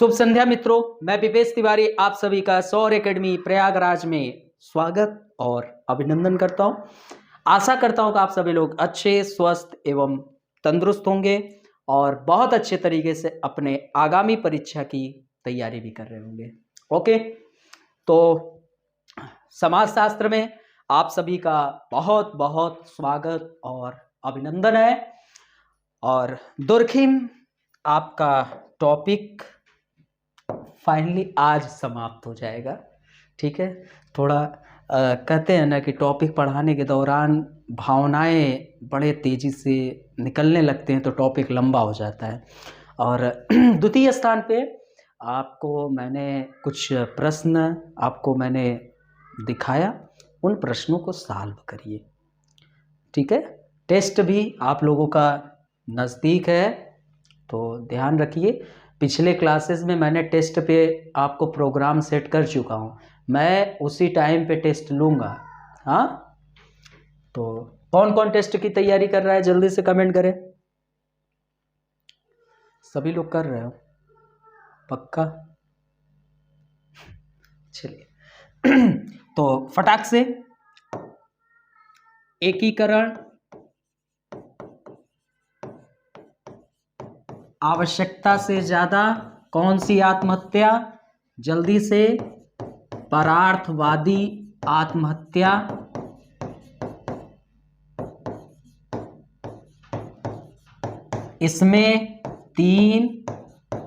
शुभ संध्या मित्रों, मैं विवेश तिवारी आप सभी का सौर एकेडमी प्रयागराज में स्वागत और अभिनंदन करता हूं। आशा करता हूं कि आप सभी लोग अच्छे, स्वस्थ एवं तंदुरुस्त होंगे और बहुत अच्छे तरीके से अपने आगामी परीक्षा की तैयारी भी कर रहे होंगे। ओके, तो समाजशास्त्र में आप सभी का बहुत बहुत स्वागत और अभिनंदन है। और दुर्खिम आपका टॉपिक फाइनली आज समाप्त हो जाएगा। ठीक है, थोड़ा कहते हैं ना कि टॉपिक पढ़ाने के दौरान भावनाएं बड़े तेज़ी से निकलने लगते हैं तो टॉपिक लंबा हो जाता है। और द्वितीय स्थान पे आपको मैंने कुछ प्रश्न आपको मैंने दिखाया, उन प्रश्नों को सॉल्व करिए। ठीक है, टेस्ट भी आप लोगों का नज़दीक है तो ध्यान रखिए। पिछले क्लासेस में मैंने टेस्ट पे आपको प्रोग्राम सेट कर चुका हूँ, मैं उसी टाइम पे टेस्ट लूँगा। हाँ, तो कौन कौन टेस्ट की तैयारी कर रहा है जल्दी से कमेंट करें। सभी लोग कर रहे हो पक्का? चलिए तो फटाक से एकीकरण आवश्यकता से ज़्यादा कौन सी आत्महत्या? जल्दी से, परार्थवादी आत्महत्या। इसमें 3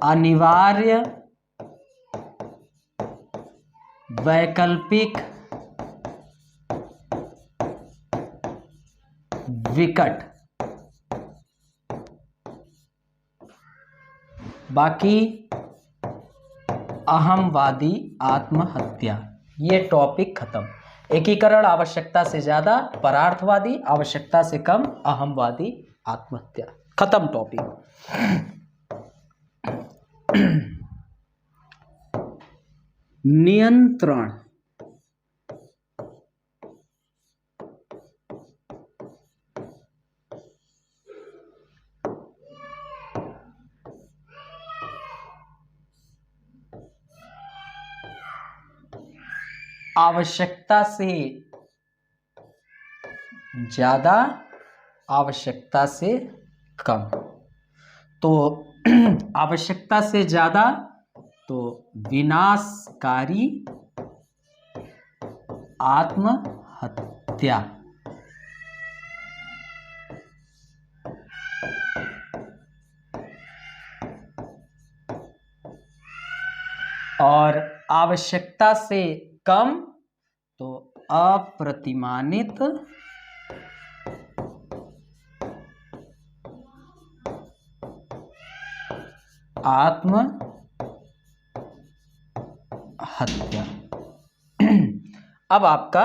अनिवार्य, वैकल्पिक, विकट, बाकी अहमवादी आत्महत्या। ये टॉपिक खत्म। एकीकरण आवश्यकता से ज्यादा, परार्थवादी आवश्यकता से कम, अहमवादी आत्महत्या, खत्म टॉपिक। नियंत्रण आवश्यकता से ज्यादा, आवश्यकता से कम। तो आवश्यकता से ज्यादा तो विनाशकारी आत्महत्या, और आवश्यकता से कम तो अप्रतिमानित आत्महत्या। अब आपका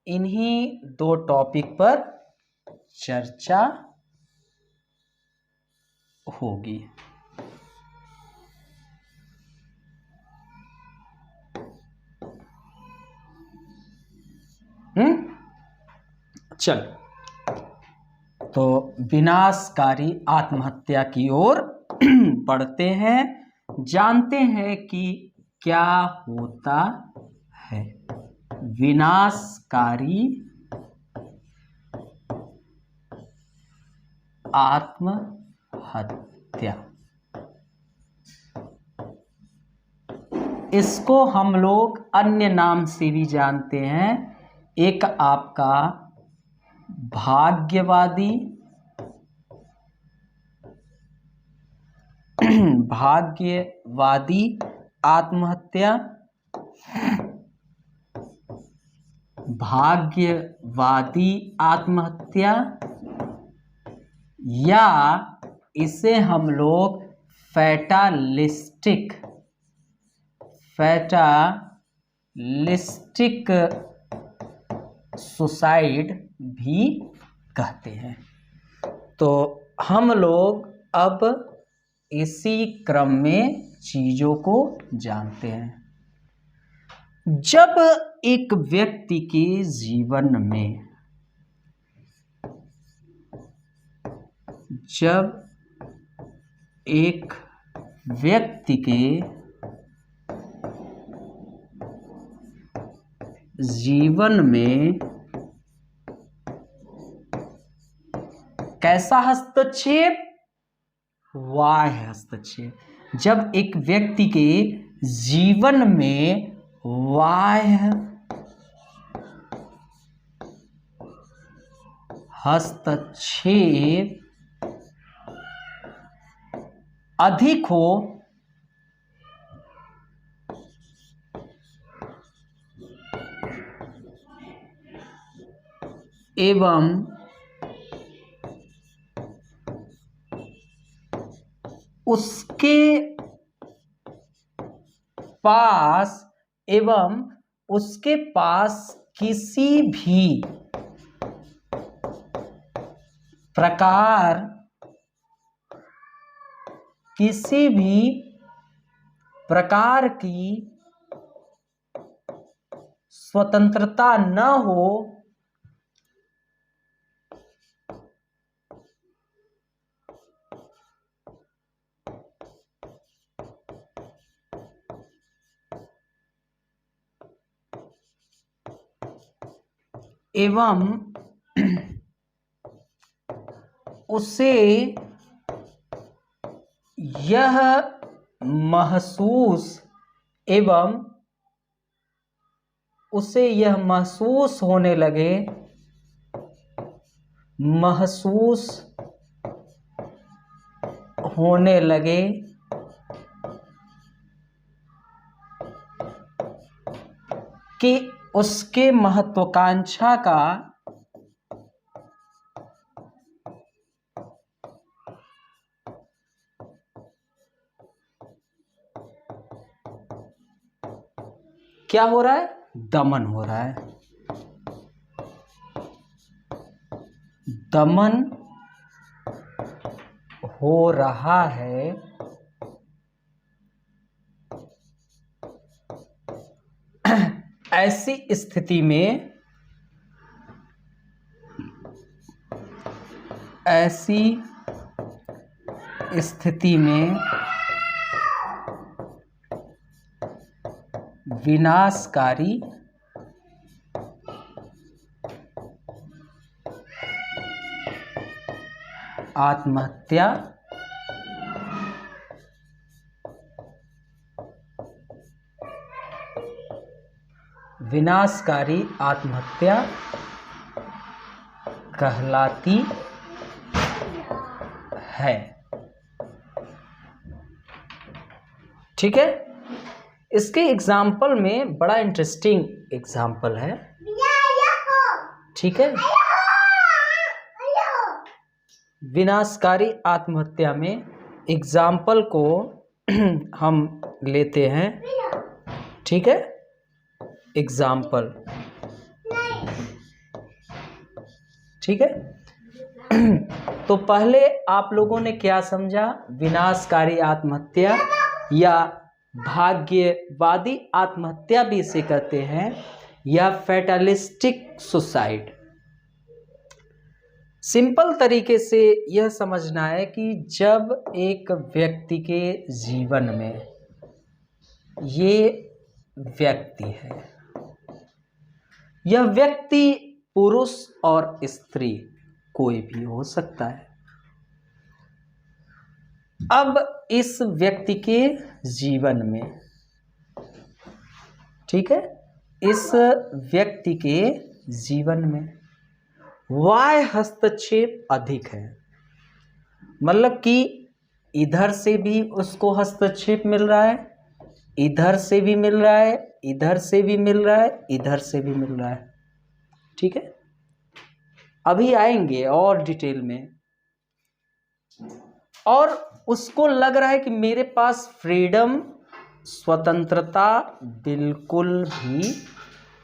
इन्हीं 2 टॉपिक पर चर्चा होगी। चल, तो विनाशकारी आत्महत्या की ओर बढ़ते हैं, जानते हैं कि क्या होता है विनाशकारी आत्महत्या। इसको हम लोग अन्य नाम से भी जानते हैं। एक आपका भाग्यवादी, भाग्यवादी आत्महत्या, भाग्यवादी आत्महत्या, या इसे हम लोग फैटालिस्टिक सुसाइड भी कहते हैं। तो हम लोग अब इसी क्रम में चीजों को जानते हैं। जब एक व्यक्ति के जीवन में, जब एक व्यक्ति के जीवन में कैसा हस्तक्षेप? बाह्य हस्तक्षेप। जब एक व्यक्ति के जीवन में बाह्य हस्तक्षेप अधिक हो एवं उसके पास किसी भी प्रकार की स्वतंत्रता न हो एवं उसे यह महसूस होने लगे कि उसके महत्वाकांक्षा का क्या हो रहा है? दमन हो रहा है। दमन हो रहा है ऐसी स्थिति में विनाशकारी आत्महत्या कहलाती है। ठीक है, इसके एग्जाम्पल में बड़ा इंटरेस्टिंग एग्जाम्पल है। ठीक है, विनाशकारी आत्महत्या में एग्जाम्पल को हम लेते हैं। ठीक है, एग्जाम्पल। ठीक है, तो पहले आप लोगों ने क्या समझा? विनाशकारी आत्महत्या या भाग्यवादी आत्महत्या भी इसे कहते हैं, या फैटलिस्टिक सुसाइड। सिंपल तरीके से यह समझना है कि जब एक व्यक्ति के जीवन में ये व्यक्ति है, यह व्यक्ति पुरुष और स्त्री कोई भी हो सकता है। अब इस व्यक्ति के जीवन में, ठीक है, इस व्यक्ति के जीवन में बाह्य हस्तक्षेप अधिक है। मतलब कि इधर से भी उसको हस्तक्षेप मिल रहा है, इधर से भी मिल रहा है, इधर से भी मिल रहा है, इधर से भी मिल रहा है। ठीक है, अभी आएंगे और डिटेल में। और उसको लग रहा है कि मेरे पास फ्रीडम, स्वतंत्रता बिल्कुल भी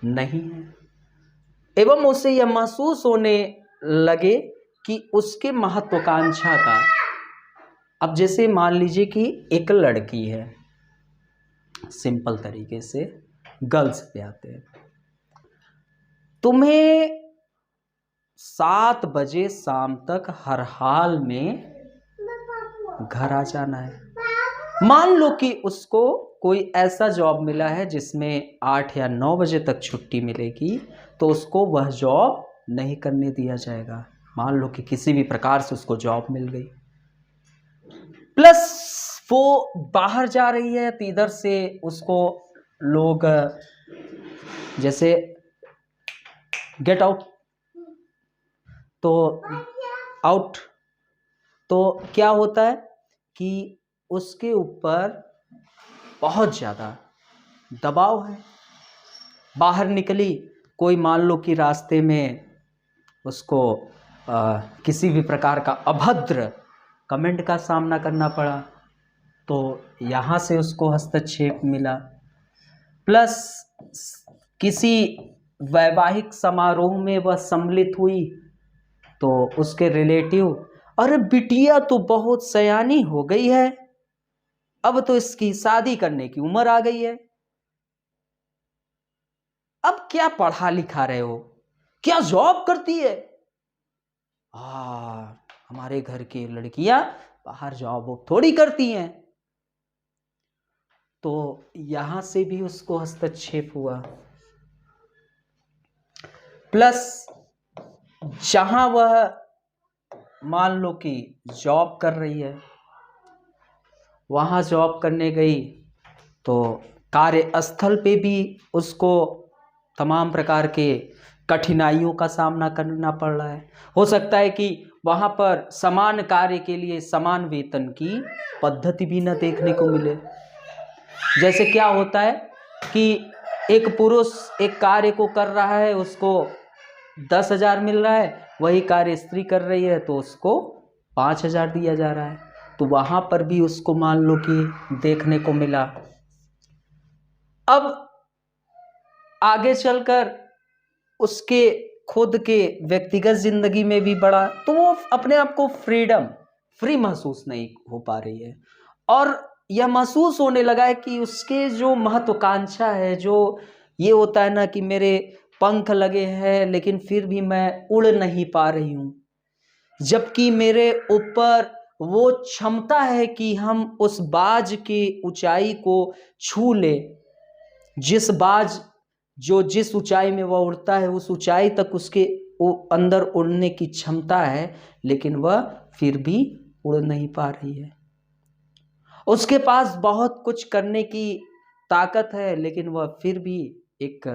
नहीं है, एवं उसे यह महसूस होने लगे कि उसके महत्वाकांक्षा का, अब जैसे मान लीजिए कि एक लड़की है, सिंपल तरीके से गर्ल्स पे आते हैं, तुम्हें 7 बजे शाम तक हर हाल में घर आ जाना है। मान लो कि उसको कोई ऐसा जॉब मिला है जिसमें 8 या 9 बजे तक छुट्टी मिलेगी, तो उसको वह जॉब नहीं करने दिया जाएगा। मान लो कि किसी भी प्रकार से उसको जॉब मिल गई, प्लस वो बाहर जा रही है तो इधर से उसको लोग जैसे गेट आउट, तो आउट, तो क्या होता है कि उसके ऊपर बहुत ज़्यादा दबाव है। बाहर निकली, कोई मान लो कि रास्ते में उसको किसी भी प्रकार का अभद्र कमेंट का सामना करना पड़ा, तो यहाँ से उसको हस्तक्षेप मिला। प्लस किसी वैवाहिक समारोह में वह सम्मिलित हुई, तो उसके रिलेटिव, अरे बिटिया तो बहुत सयानी हो गई है, अब तो इसकी शादी करने की उम्र आ गई है। अब क्या पढ़ा लिखा रहे हो, क्या जॉब करती है? हमारे घर की लड़कियां बाहर जॉब थोड़ी करती हैं। तो यहां से भी उसको हस्तक्षेप हुआ। प्लस जहां वह मान लो कि जॉब कर रही है, वहां जॉब करने गई तो कार्यस्थल पे भी उसको तमाम प्रकार के कठिनाइयों का सामना करना पड़ रहा है। हो सकता है कि वहाँ पर समान कार्य के लिए समान वेतन की पद्धति भी न देखने को मिले। जैसे क्या होता है कि एक पुरुष एक कार्य को कर रहा है, उसको 10,000 मिल रहा है, वही कार्य स्त्री कर रही है तो उसको 5,000 दिया जा रहा है। तो वहाँ पर भी उसको मान लो कि देखने को मिला। अब आगे चलकर उसके खुद के व्यक्तिगत जिंदगी में भी बढ़ा, तो वो अपने आप को फ्री महसूस नहीं हो पा रही है, और यह महसूस होने लगा है कि उसके जो महत्वाकांक्षा है, जो ये होता है ना कि मेरे पंख लगे हैं लेकिन फिर भी मैं उड़ नहीं पा रही हूँ, जबकि मेरे ऊपर वो क्षमता है कि हम उस बाज की ऊंचाई को छू ले। जिस ऊंचाई में वह उड़ता है उस ऊंचाई तक उसके अंदर उड़ने की क्षमता है, लेकिन वह फिर भी उड़ नहीं पा रही है। उसके पास बहुत कुछ करने की ताकत है, लेकिन वह फिर भी एक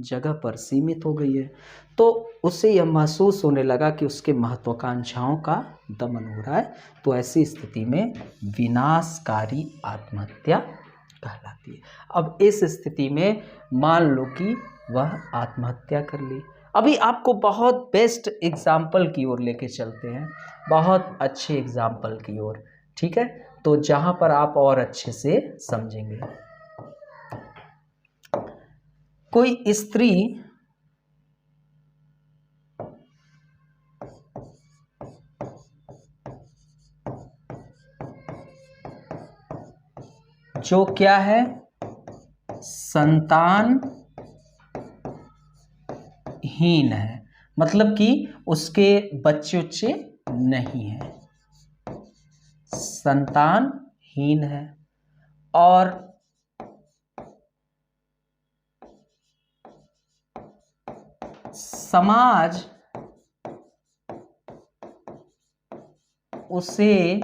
जगह पर सीमित हो गई है। तो उसे यह महसूस होने लगा कि उसके महत्वाकांक्षाओं का दमन हो रहा है। तो ऐसी स्थिति में विनाशकारी आत्महत्या कहलाती है। अब इस स्थिति में मान लो कि वह आत्महत्या कर ली। अभी आपको बहुत बेस्ट एग्जाम्पल की ओर लेके चलते हैं, बहुत अच्छे एग्जाम्पल की ओर, ठीक है, तो जहां पर आप और अच्छे से समझेंगे। कोई स्त्री जो क्या है, संतान हीन है, मतलब कि उसके बच्चे नहीं है, संतानहीन है, और समाज उसे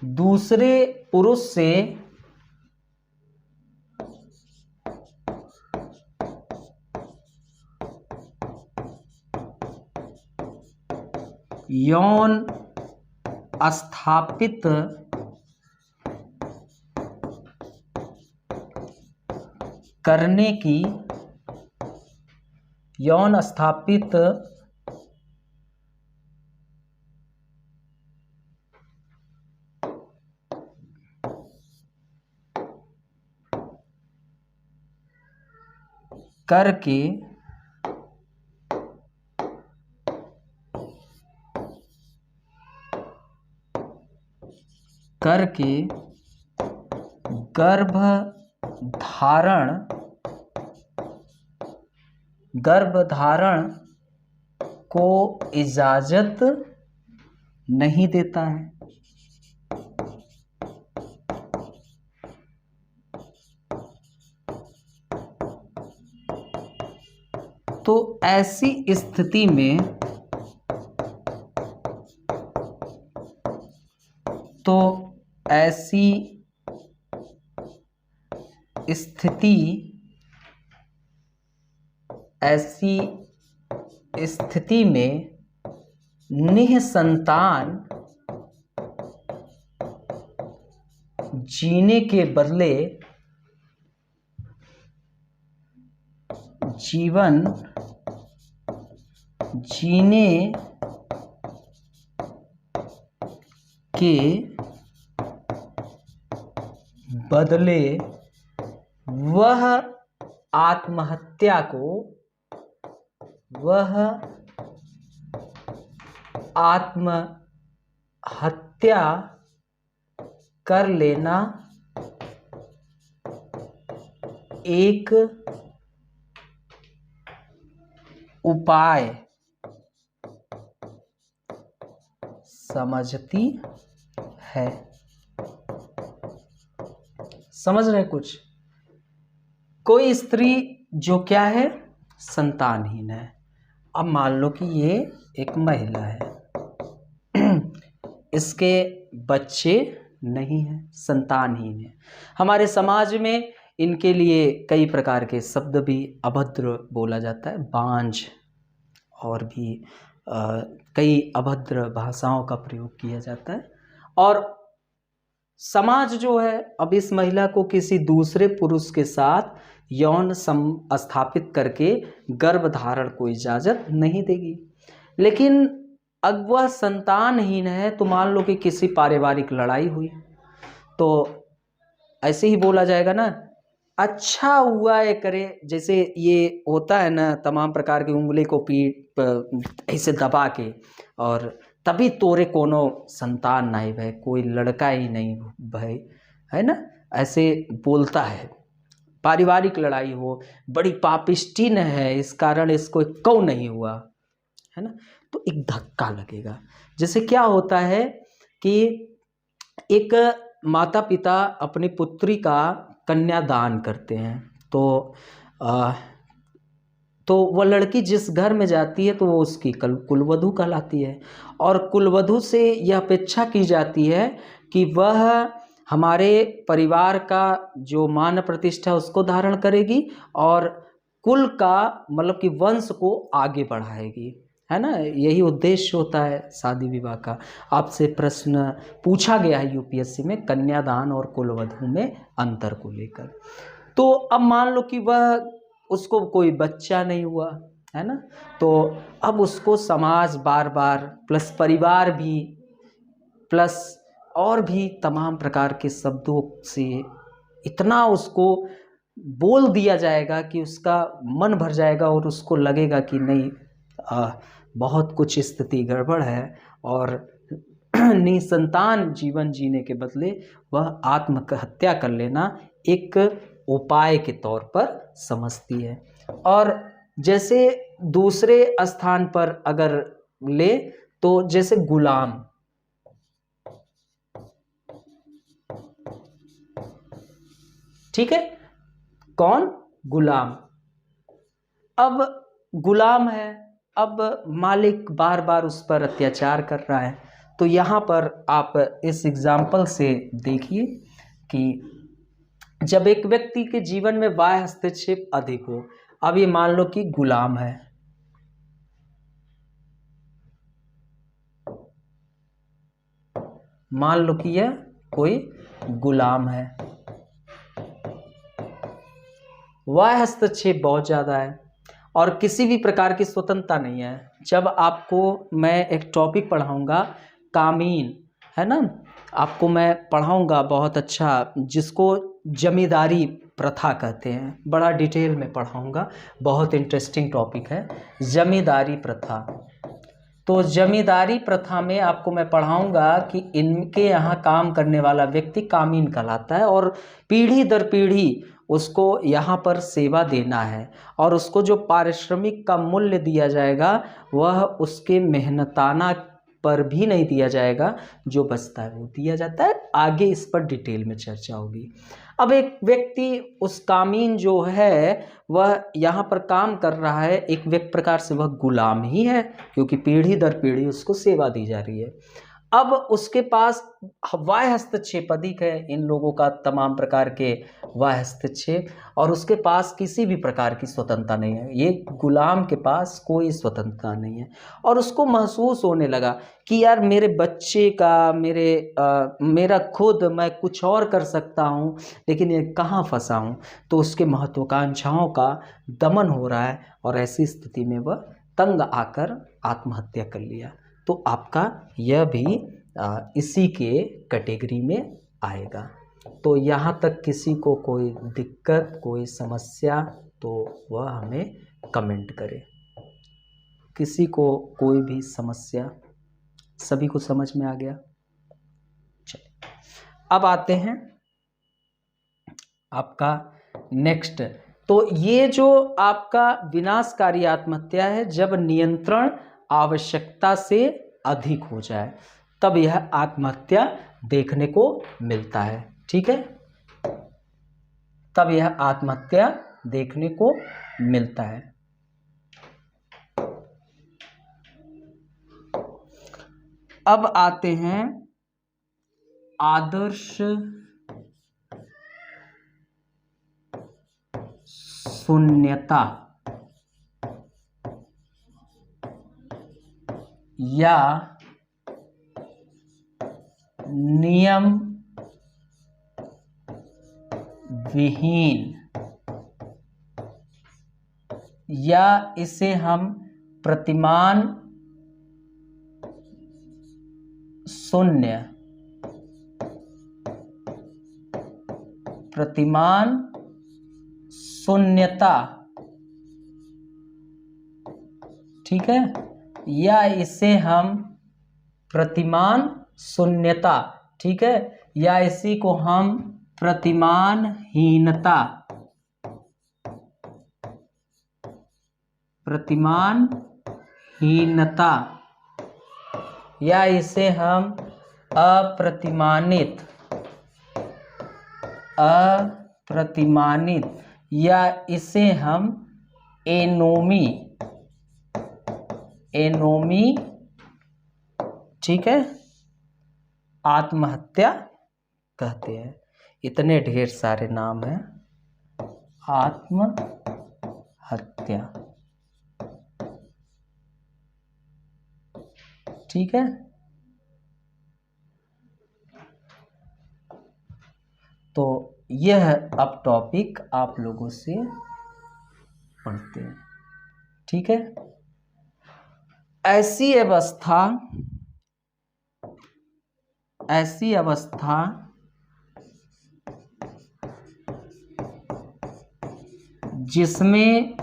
दूसरे पुरुष से यौन स्थापित करने की, यौन स्थापित करके गर्भधारण को इजाजत नहीं देता है। तो ऐसी स्थिति में ऐसी स्थिति में निःसंतान जीने के बदले जीवन जीने के बदले वह आत्महत्या कर लेना एक उपाय समझती है। समझ रहे कुछ? कोई स्त्री जो क्या है, संतानहीन है। अब मान लो कि ये एक महिला है, इसके बच्चे नहीं हैं, संतानहीन है। हमारे समाज में इनके लिए कई प्रकार के शब्द भी अभद्र बोला जाता है, बांझ, और भी कई अभद्र भाषाओं का प्रयोग किया जाता है। और समाज जो है अब इस महिला को किसी दूसरे पुरुष के साथ यौन स्थापित करके गर्भ धारण को इजाज़त नहीं देगी। लेकिन अब वह संतानहीन है, तो मान लो कि किसी पारिवारिक लड़ाई हुई तो ऐसे ही बोला जाएगा ना, अच्छा हुआ ये करे। जैसे ये होता है ना, तमाम प्रकार की उंगली को पीठ ऐसे दबा के, और तभी तोरे कोनो संतान नहीं भय, कोई लड़का ही नहीं भय, है ना, ऐसे बोलता है। पारिवारिक लड़ाई हो, बड़ी पापिष्टिन है, इस कारण इसको कौ नहीं हुआ, है ना, तो एक धक्का लगेगा। जैसे क्या होता है कि एक माता पिता अपनी पुत्री का कन्यादान करते हैं, तो वह लड़की जिस घर में जाती है तो वो उसकी कुलवधू कहलाती है। और कुलवधू से यह अपेक्षा की जाती है कि वह हमारे परिवार का जो मान प्रतिष्ठा उसको धारण करेगी और कुल का मतलब कि वंश को आगे बढ़ाएगी, है ना। यही उद्देश्य होता है शादी विवाह का। आपसे प्रश्न पूछा गया है यूपीएससी में कन्यादान और कुलवधू में अंतर को लेकर। तो अब मान लो कि वह उसको कोई बच्चा नहीं हुआ, है ना, तो अब उसको समाज बार बार प्लस परिवार भी प्लस और भी तमाम प्रकार के शब्दों से इतना उसको बोल दिया जाएगा कि उसका मन भर जाएगा और उसको लगेगा कि नहीं, बहुत कुछ स्थिति गड़बड़ है, और निसंतान जीवन जीने के बदले वह आत्महत्या कर लेना एक उपाय के तौर पर समझती है। और जैसे दूसरे स्थान पर अगर ले तो जैसे गुलाम, ठीक है, कौन? गुलाम। अब गुलाम है, अब मालिक बार बार उस पर अत्याचार कर रहा है। तो यहाँ पर आप इस एग्जाम्पल से देखिए कि जब एक व्यक्ति के जीवन में बाह्य हस्तक्षेप अधिक हो, अब ये मान लो कि गुलाम है, मान लो कि यह कोई गुलाम है, बाह्य हस्तक्षेप बहुत ज़्यादा है और किसी भी प्रकार की स्वतंत्रता नहीं है। जब आपको मैं एक टॉपिक पढ़ाऊंगा कामीन, है ना, आपको मैं पढ़ाऊंगा बहुत अच्छा, जिसको जमींदारी प्रथा कहते हैं, बड़ा डिटेल में पढ़ाऊंगा, बहुत इंटरेस्टिंग टॉपिक है जमींदारी प्रथा। तो जमींदारी प्रथा में आपको मैं पढ़ाऊंगा कि इनके यहाँ काम करने वाला व्यक्ति कामीन कहलाता है और पीढ़ी दर पीढ़ी उसको यहाँ पर सेवा देना है और उसको जो पारिश्रमिक का मूल्य दिया जाएगा वह उसके मेहनताना पर भी नहीं दिया जाएगा, जो बचता है वो दिया जाता है। आगे इस पर डिटेल में चर्चा होगी। अब एक व्यक्ति उस कामीन जो है वह यहाँ पर काम कर रहा है, एक प्रकार से वह गुलाम ही है, क्योंकि पीढ़ी दर पीढ़ी उसको सेवा दी जा रही है। अब उसके पास वाह्य हस्तक्षेप अधिक है, इन लोगों का तमाम प्रकार के वाह्य हस्तक्षेप, और उसके पास किसी भी प्रकार की स्वतंत्रता नहीं है। ये गुलाम के पास कोई स्वतंत्रता नहीं है, और उसको महसूस होने लगा कि यार मेरे बच्चे का, मेरा खुद मैं कुछ और कर सकता हूँ, लेकिन ये कहाँ फंसा हूँ। तो उसके महत्वाकांक्षाओं का दमन हो रहा है, और ऐसी स्थिति में वह तंग आकर आत्महत्या कर लिया। तो आपका यह भी इसी के कैटेगरी में आएगा। तो यहाँ तक किसी को कोई दिक्कत, कोई समस्या, तो वह हमें कमेंट करे। किसी को कोई भी समस्या, सभी को समझ में आ गया? चलिए अब आते हैं आपका नेक्स्ट। तो ये जो आपका विनाशकारी आत्महत्या है, जब नियंत्रण आवश्यकता से अधिक हो जाए तब यह आत्महत्या देखने को मिलता है। ठीक है, तब यह आत्महत्या देखने को मिलता है। अब आते हैं आदर्श शून्यता या नियम विहीन, या इसे हम प्रतिमान शून्य, प्रतिमान शून्यता, ठीक है, या इसे हम प्रतिमान शून्यता, ठीक है, या इसी को हम प्रतिमानहीनता, प्रतिमानहीनता, या इसे हम अप्रतिमानित, या इसे हम एनोमी, ठीक है, आत्महत्या कहते हैं। इतने ढेर सारे नाम हैं आत्महत्या। ठीक है, तो यह अब टॉपिक आप लोगों से पढ़ते हैं। ठीक है, ऐसी अवस्था जिसमें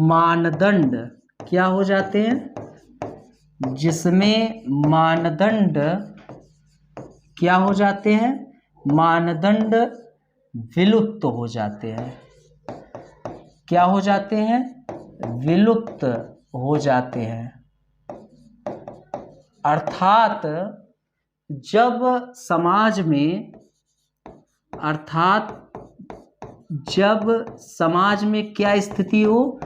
मानदंड क्या हो जाते हैं, जिसमें मानदंड क्या हो जाते हैं, मानदंड विलुप्त हो जाते हैं। क्या हो जाते हैं? विलुप्त हो जाते हैं। अर्थात जब समाज में क्या स्थिति हो,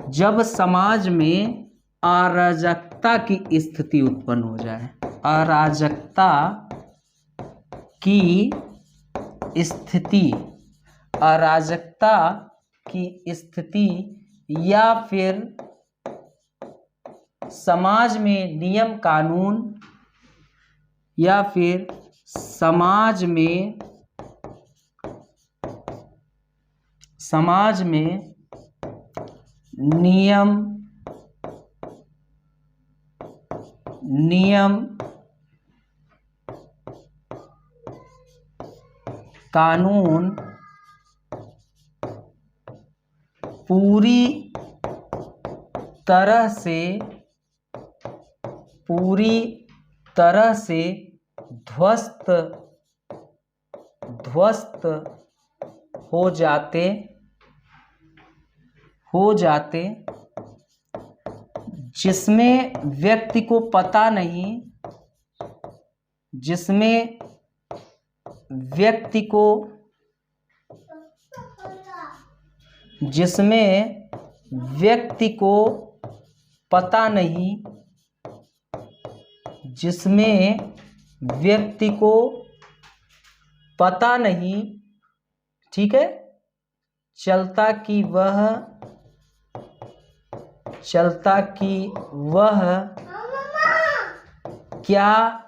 जब समाज में अराजकता की स्थिति उत्पन्न हो जाए, अराजकता की स्थिति, या फिर समाज में नियम कानून, या फिर समाज में नियम कानून पूरी तरह से ध्वस्त हो जाते, जिसमें व्यक्ति को पता नहीं, जिसमें व्यक्ति को पता नहीं, जिसमें व्यक्ति को पता नहीं, ठीक है, चलता कि वह क्या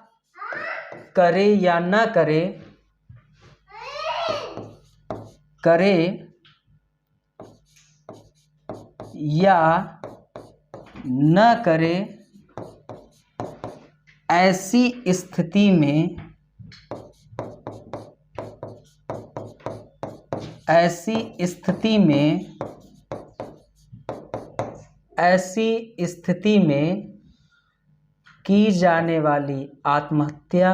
करे या न करे, या न करे, ऐसी स्थिति में की जाने वाली आत्महत्या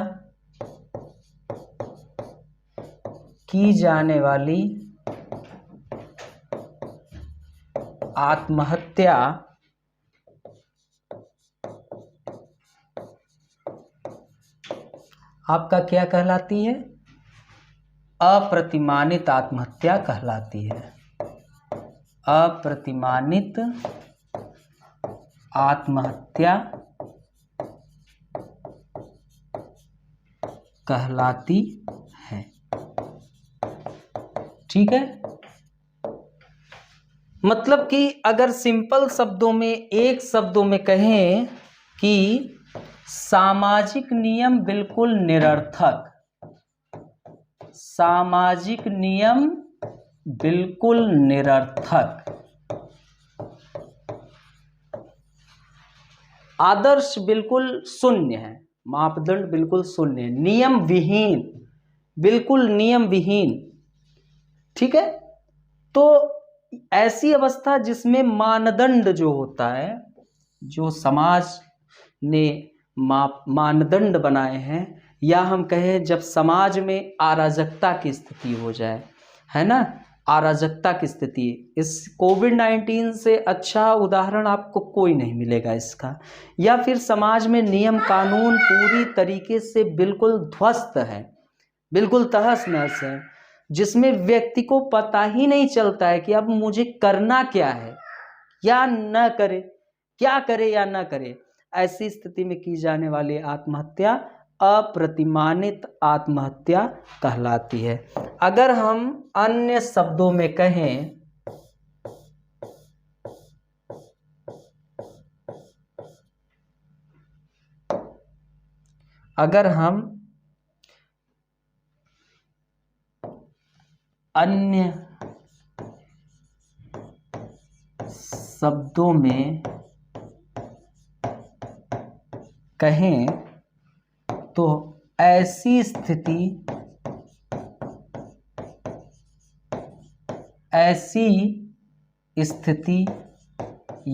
आपका क्या कहलाती है? अप्रतिमानित आत्महत्या कहलाती है। अप्रतिमानित आत्महत्या कहलाती है। ठीक है, मतलब कि अगर सिंपल शब्दों में, एक शब्दों में कहें कि सामाजिक नियम बिल्कुल निरर्थक, सामाजिक नियम बिल्कुल निरर्थक, आदर्श बिल्कुल शून्य है, मापदंड बिल्कुल शून्य, नियम विहीन, बिल्कुल नियम विहीन। ठीक है, तो ऐसी अवस्था जिसमें मानदंड जो होता है, जो समाज ने मानदंड बनाए हैं, या हम कहें जब समाज में अराजकता की स्थिति हो जाए, है ना, अराजकता की स्थिति, इस कोविड-19 से अच्छा उदाहरण आपको कोई नहीं मिलेगा इसका। या फिर समाज में नियम कानून पूरी तरीके से बिल्कुल ध्वस्त है, बिल्कुल तहस नहस है, जिसमें व्यक्ति को पता ही नहीं चलता है कि अब मुझे करना क्या है या न करे, क्या करे या न करे। ऐसी स्थिति में की जाने वाली आत्महत्या अप्रतिमानित आत्महत्या कहलाती है। अगर हम अन्य शब्दों में कहें, अगर हम अन्य शब्दों में कहें तो ऐसी स्थिति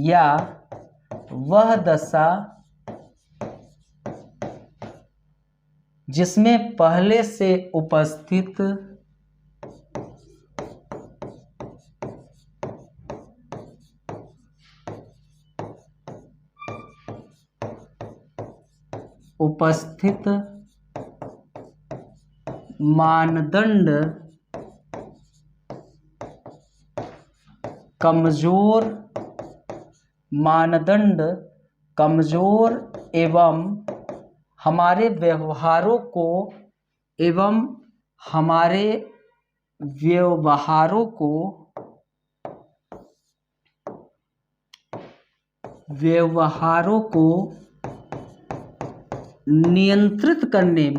या वह दशा जिसमें पहले से उपस्थित मानदंड कमजोर एवं हमारे व्यवहारों को नियंत्रित करने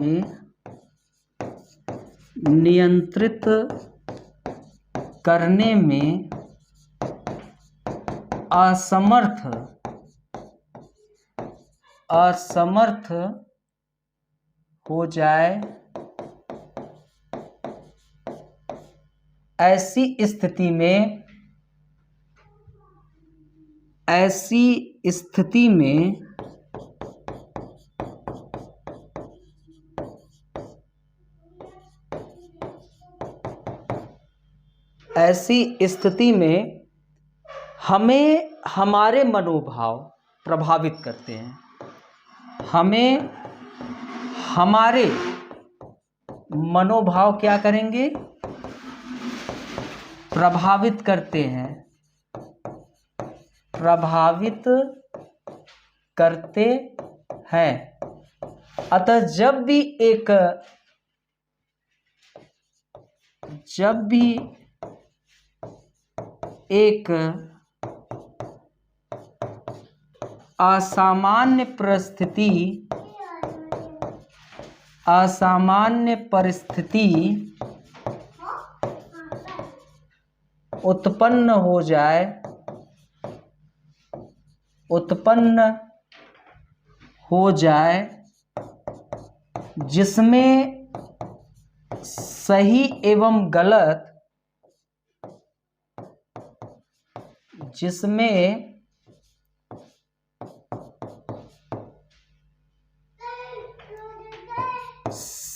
में असमर्थ हो जाए, ऐसी स्थिति में हमें हमारे मनोभाव प्रभावित करते हैं, हमें हमारे मनोभाव क्या करेंगे, प्रभावित करते हैं, प्रभावित करते हैं। अतः जब भी एक असामान्य परिस्थिति उत्पन्न हो जाए जिसमें सही एवं गलत,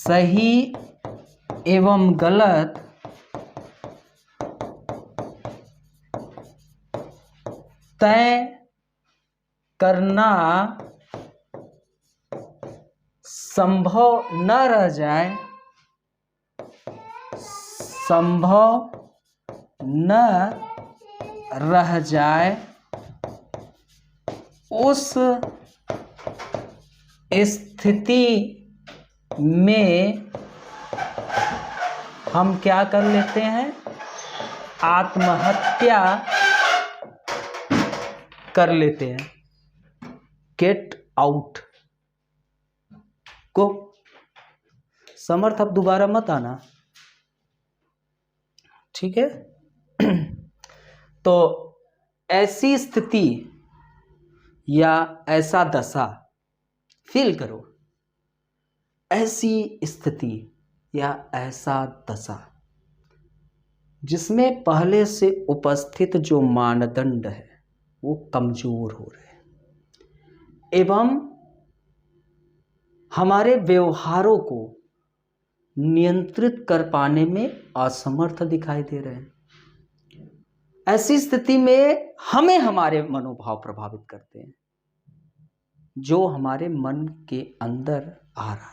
सही एवं गलत तय करना संभव न रह जाए, उस स्थिति में हम क्या कर लेते हैं, आत्महत्या कर लेते हैं। गेट आउट को समर्थ, अब दोबारा मत आना, ठीक है। तो ऐसी स्थिति या ऐसा दशा फील करो, ऐसी स्थिति या ऐसा दशा जिसमें पहले से उपस्थित जो मानदंड है वो कमजोर हो रहे हैं एवं हमारे व्यवहारों को नियंत्रित कर पाने में असमर्थ दिखाई दे रहे हैं। ऐसी स्थिति में हमें हमारे मनोभाव प्रभावित करते हैं, जो हमारे मन के अंदर आ रहा है।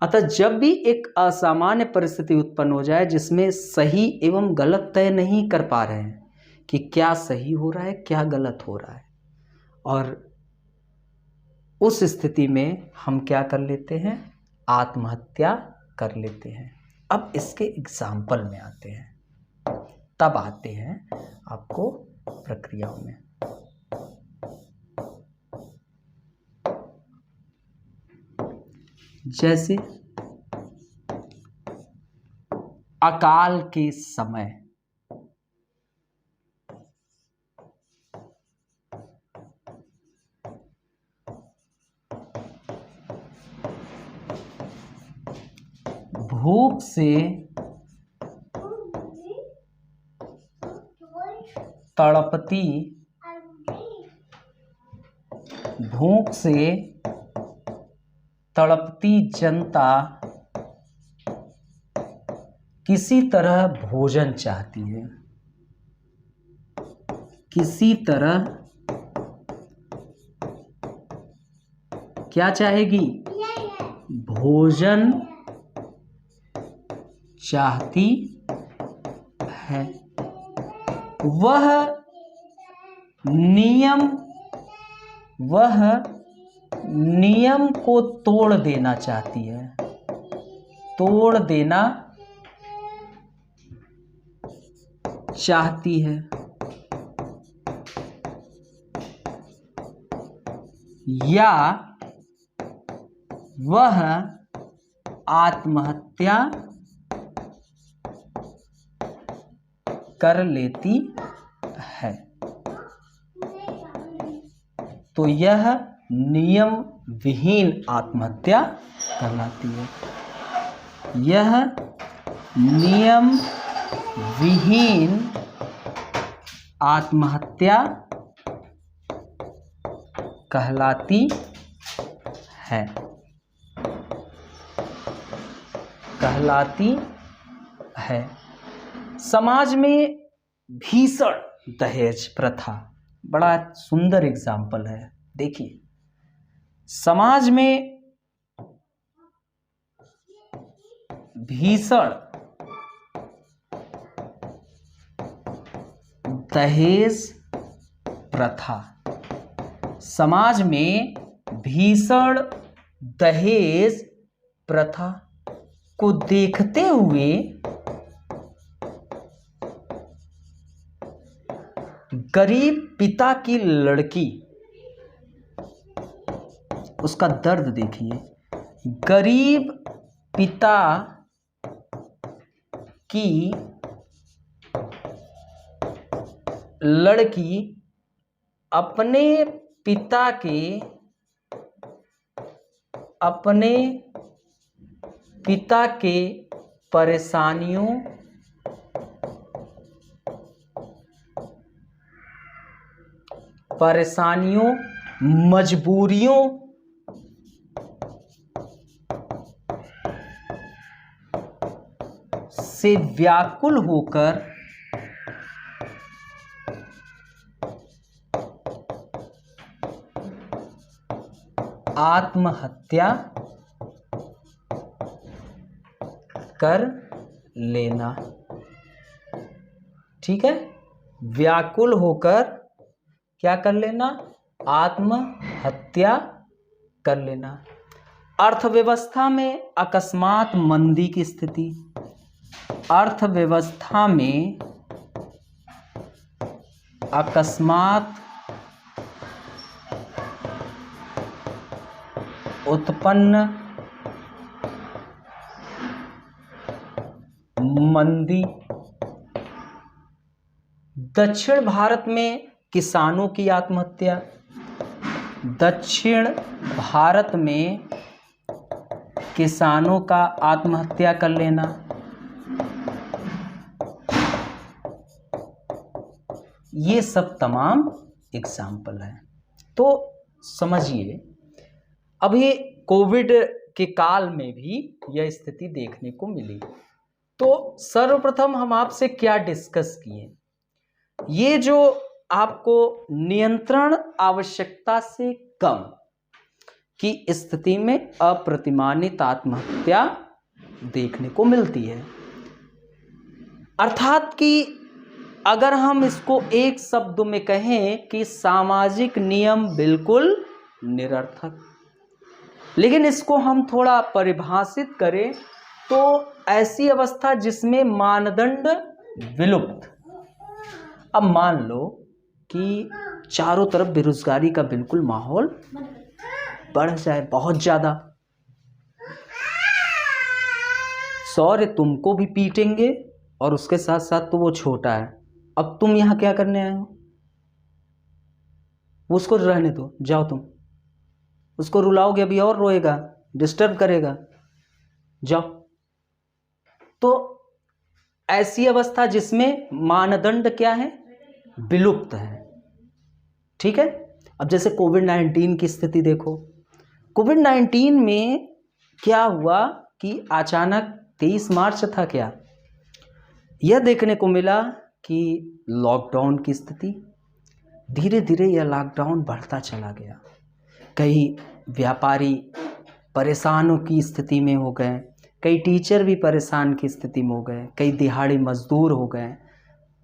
अतः जब भी एक असामान्य परिस्थिति उत्पन्न हो जाए जिसमें सही एवं गलत तय नहीं कर पा रहे हैं कि क्या सही हो रहा है क्या गलत हो रहा है, और उस स्थिति में हम क्या कर लेते हैं, आत्महत्या कर लेते हैं। अब इसके एग्जाम्पल में आते हैं, तब आते हैं आपको प्रक्रियाओं में। जैसे अकाल के समय भूख से तड़पती जनता किसी तरह भोजन चाहती है, किसी तरह क्या चाहेगी, भोजन चाहती है। वह नियम को तोड़ देना चाहती है, तोड़ देना चाहती है, या वह आत्महत्या कर लेती है। तो यह नियम विहीन आत्महत्या कहलाती है। यह नियम विहीन आत्महत्या कहलाती है, कहलाती है। समाज में भीषण दहेज प्रथा बड़ा सुंदर एग्जाम्पल है। देखिए, समाज में भीषण दहेज प्रथा, समाज में भीषण दहेज प्रथा को देखते हुए गरीब पिता की लड़की, उसका दर्द देखिए, गरीब पिता की लड़की अपने पिता के परेशानियों मजबूरियों से व्याकुल होकर आत्महत्या कर लेना। ठीक है, व्याकुल होकर क्या कर लेना? आत्महत्या कर लेना। अर्थव्यवस्था में अकस्मात मंदी की स्थिति, अर्थव्यवस्था में अकस्मात उत्पन्न मंदी। दक्षिण भारत में किसानों की आत्महत्या, दक्षिण भारत में किसानों का आत्महत्या कर लेना। ये सब तमाम एग्जाम्पल हैं। तो समझिए, अभी कोविड के काल में भी यह स्थिति देखने को मिली। तो सर्वप्रथम हम आपसे क्या डिस्कस किए, ये जो आपको नियंत्रण आवश्यकता से कम की स्थिति में अप्रतिमानित आत्महत्या देखने को मिलती है। अर्थात कि अगर हम इसको एक शब्द में कहें कि सामाजिक नियम बिल्कुल निरर्थक, लेकिन इसको हम थोड़ा परिभाषित करें तो ऐसी अवस्था जिसमें मानदंड विलुप्त। अब मान लो कि चारों तरफ बेरोजगारी का बिल्कुल माहौल बढ़ जाए, बहुत ज्यादा, सौर्य तुमको भी पीटेंगे और उसके साथ साथ तो वो छोटा है। अब तुम यहां क्या करने आए हो? उसको रहने दो, जाओ तुम। उसको रुलाओगे अभी और रोएगा, डिस्टर्ब करेगा, जाओ। तो ऐसी अवस्था जिसमें मानदंड क्या है? विलुप्त है। ठीक है। अब जैसे कोविड-19 की स्थिति देखो। कोविड-19 में क्या हुआ कि अचानक 23 मार्च था क्या, यह देखने को मिला कि लॉकडाउन की स्थिति, धीरे धीरे यह लॉकडाउन बढ़ता चला गया। कई व्यापारी परेशानों की स्थिति में हो गए, कई टीचर भी परेशान की स्थिति में हो गए, कई दिहाड़ी मजदूर हो गए,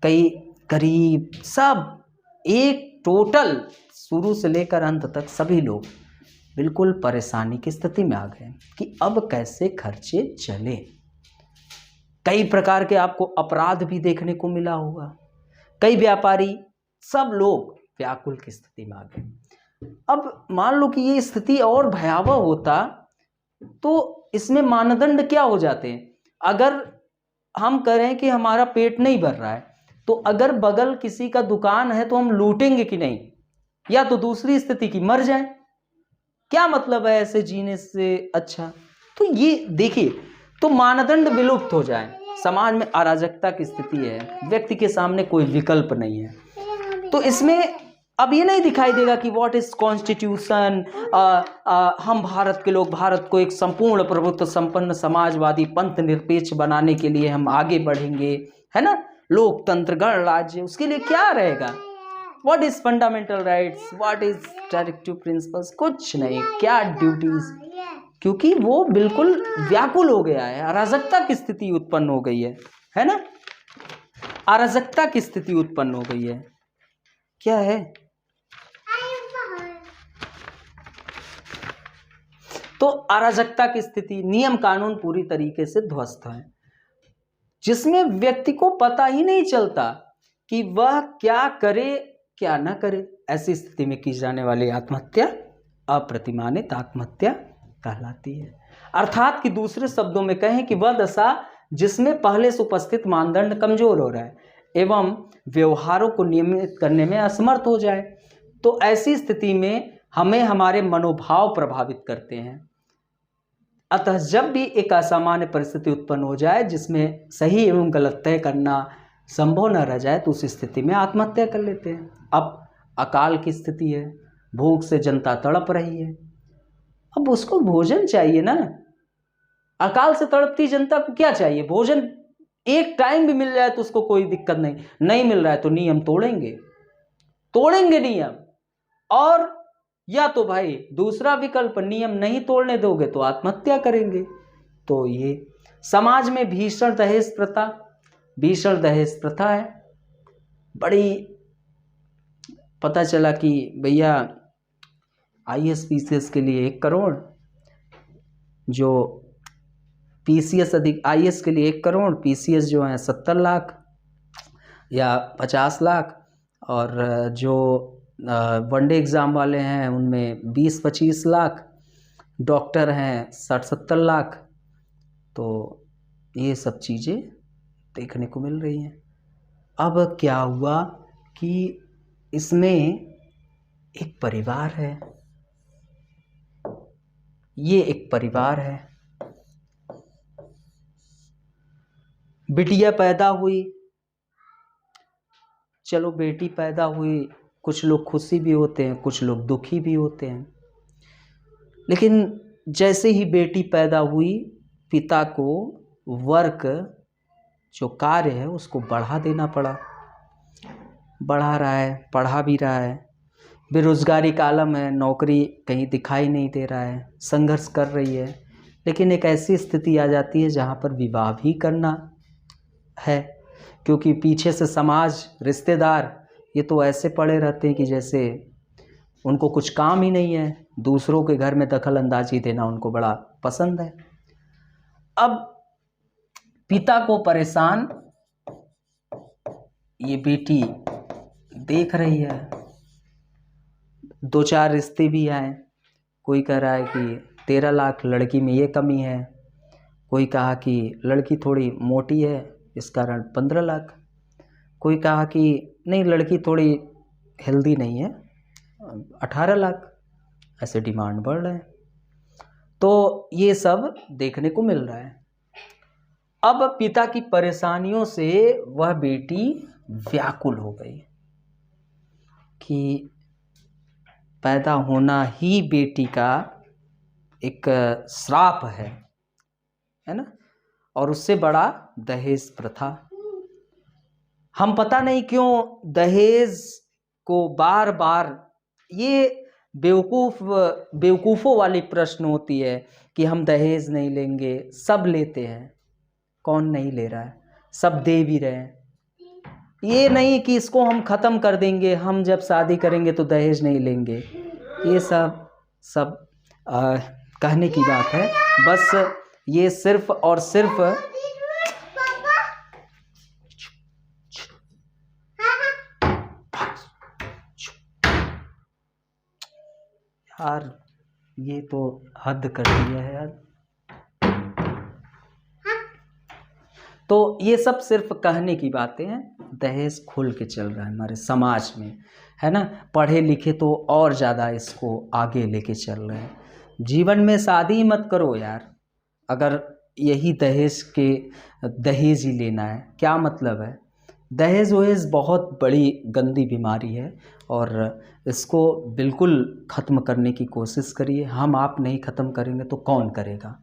कई गरीब, सब एक टोटल शुरू से लेकर अंत तक सभी लोग बिल्कुल परेशानी की स्थिति में आ गए कि अब कैसे खर्चे चले। कई प्रकार के आपको अपराध भी देखने को मिला होगा, कई व्यापारी, सब लोग व्याकुल की स्थिति में आ गए। अब मान लो कि ये स्थिति और भयावह होता तो इसमें मानदंड क्या हो जाते हैं? अगर हम करें कि हमारा पेट नहीं भर रहा है तो अगर बगल किसी का दुकान है तो हम लूटेंगे कि नहीं, या तो दूसरी स्थिति की मर जाए। क्या मतलब है ऐसे जीने से अच्छा? तो ये देखिए, तो मानदंड विलुप्त हो जाए, समाज में अराजकता की स्थिति है, व्यक्ति के सामने कोई विकल्प नहीं है। तो इसमें अब ये नहीं दिखाई देगा कि व्हाट इज कॉन्स्टिट्यूशन, हम भारत के लोग भारत को एक संपूर्ण प्रभुत्व संपन्न समाजवादी पंथ निरपेक्ष बनाने के लिए हम आगे बढ़ेंगे, है ना, लोकतंत्र गणराज्य, उसके लिए क्या रहेगा? What is fundamental rights, what is directive principles, कुछ नहीं। क्या ड्यूटीज, क्योंकि वो बिल्कुल व्याकुल हो गया है, अराजकता की स्थिति उत्पन्न हो गई है ना। अराजकता की स्थिति उत्पन्न हो गई है। क्या है? तो अराजकता की स्थिति, नियम कानून पूरी तरीके से ध्वस्त है, जिसमें व्यक्ति को पता ही नहीं चलता कि वह क्या करे क्या ना करे। ऐसी स्थिति में की जाने वाली आत्महत्या अप्रतिमानित आत्महत्या कहलाती है। अर्थात कि दूसरे शब्दों में कहें कि वह दशा जिसमें पहले से उपस्थित मानदंड कमजोर हो रहा है एवं व्यवहारों को नियमित करने में असमर्थ हो जाए। तो ऐसी स्थिति में हमें हमारे मनोभाव प्रभावित करते हैं। अतः जब भी एक असामान्य परिस्थिति उत्पन्न हो जाए जिसमें सही एवं गलत तय करना संभव न रह जाए, तो उस स्थिति में आत्महत्या कर लेते हैं। अब अकाल की स्थिति है, भूख से जनता तड़प रही है, अब उसको भोजन चाहिए ना। अकाल से तड़पती जनता को क्या चाहिए? भोजन। एक टाइम भी मिल जाए तो उसको कोई दिक्कत नहीं मिल रहा है तो नियम तोड़ेंगे नियम। और या तो भाई दूसरा विकल्प, नियम नहीं तोड़ने दोगे तो आत्महत्या करेंगे। तो ये समाज में भीषण दहेज प्रथा है। बड़ी पता चला कि भैया IAS PCS के लिए 1 करोड़, जो PCS IAS के लिए 1 करोड़, PCS जो है 70 लाख या 50 लाख, और जो वनडे एग्ज़ाम वाले हैं उनमें 20-25 लाख, डॉक्टर हैं 60-70 लाख। तो ये सब चीज़ें देखने को मिल रही हैं। अब क्या हुआ कि इसमें एक परिवार है, ये एक परिवार है, बिटिया पैदा हुई। चलो बेटी पैदा हुई, कुछ लोग खुशी भी होते हैं, कुछ लोग दुखी भी होते हैं। लेकिन जैसे ही बेटी पैदा हुई, पिता को वर्क जो कार्य है उसको बढ़ा देना पड़ा। बढ़ा रहा है, पढ़ा भी रहा है, बेरोजगारी का आलम है, नौकरी कहीं दिखाई नहीं दे रहा है, संघर्ष कर रही है। लेकिन एक ऐसी स्थिति आ जाती है जहाँ पर विवाह भी करना है, क्योंकि पीछे से समाज, रिश्तेदार ये तो ऐसे पड़े रहते हैं कि जैसे उनको कुछ काम ही नहीं है, दूसरों के घर में दखल अंदाजी देना उनको बड़ा पसंद है। अब पिता को परेशान ये बेटी देख रही है। 2-4 रिश्ते भी आए, कोई कह रहा है कि 13 लाख, लड़की में ये कमी है। कोई कहा कि लड़की थोड़ी मोटी है इस कारण 15 लाख। कोई कहा कि नहीं, लड़की थोड़ी हेल्दी नहीं है, 18 लाख। ऐसे डिमांड बढ़ रहे हैं। तो ये सब देखने को मिल रहा है। अब पिता की परेशानियों से वह बेटी व्याकुल हो गई कि पैदा होना ही बेटी का एक श्राप है ना। और उससे बड़ा दहेज प्रथा। हम पता नहीं क्यों दहेज को बार बार, ये बेवकूफ़ों वाली प्रश्न होती है कि हम दहेज नहीं लेंगे। सब लेते हैं, कौन नहीं ले रहा है? सब दे भी रहे हैं। ये नहीं कि इसको हम ख़त्म कर देंगे, हम जब शादी करेंगे तो दहेज नहीं लेंगे। ये सब कहने की बात है। बस ये सिर्फ और सिर्फ यार, ये तो हद कर दिया है यार। तो ये सब सिर्फ कहने की बातें हैं। दहेज खुल के चल रहा है हमारे समाज में, है ना। पढ़े लिखे तो और ज़्यादा इसको आगे लेके चल रहे हैं। जीवन में शादी मत करो यार, अगर यही दहेज ही लेना है। क्या मतलब है? दहेज वहेज बहुत बड़ी गंदी बीमारी है और इसको बिल्कुल ख़त्म करने की कोशिश करिए। हम आप नहीं ख़त्म करेंगे तो कौन करेगा?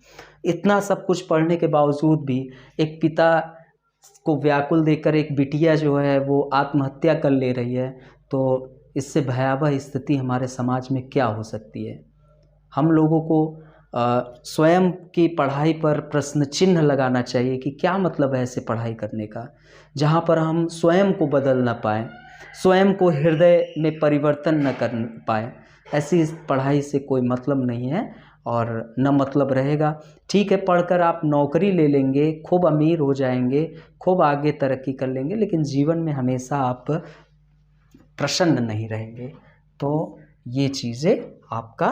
इतना सब कुछ पढ़ने के बावजूद भी एक पिता को व्याकुल देखकर एक बिटिया जो है वो आत्महत्या कर ले रही है, तो इससे भयावह स्थिति हमारे समाज में क्या हो सकती है? हम लोगों को स्वयं की पढ़ाई पर प्रश्न चिन्ह लगाना चाहिए कि क्या मतलब है ऐसे पढ़ाई करने का, जहाँ पर हम स्वयं को बदल ना पाएँ, स्वयं को हृदय में परिवर्तन न कर पाएँ। ऐसी पढ़ाई से कोई मतलब नहीं है और न मतलब रहेगा। ठीक है, पढ़कर आप नौकरी ले लेंगे, खूब अमीर हो जाएंगे, खूब आगे तरक्की कर लेंगे, लेकिन जीवन में हमेशा आप प्रसन्न नहीं रहेंगे। तो ये चीज़ें आपका,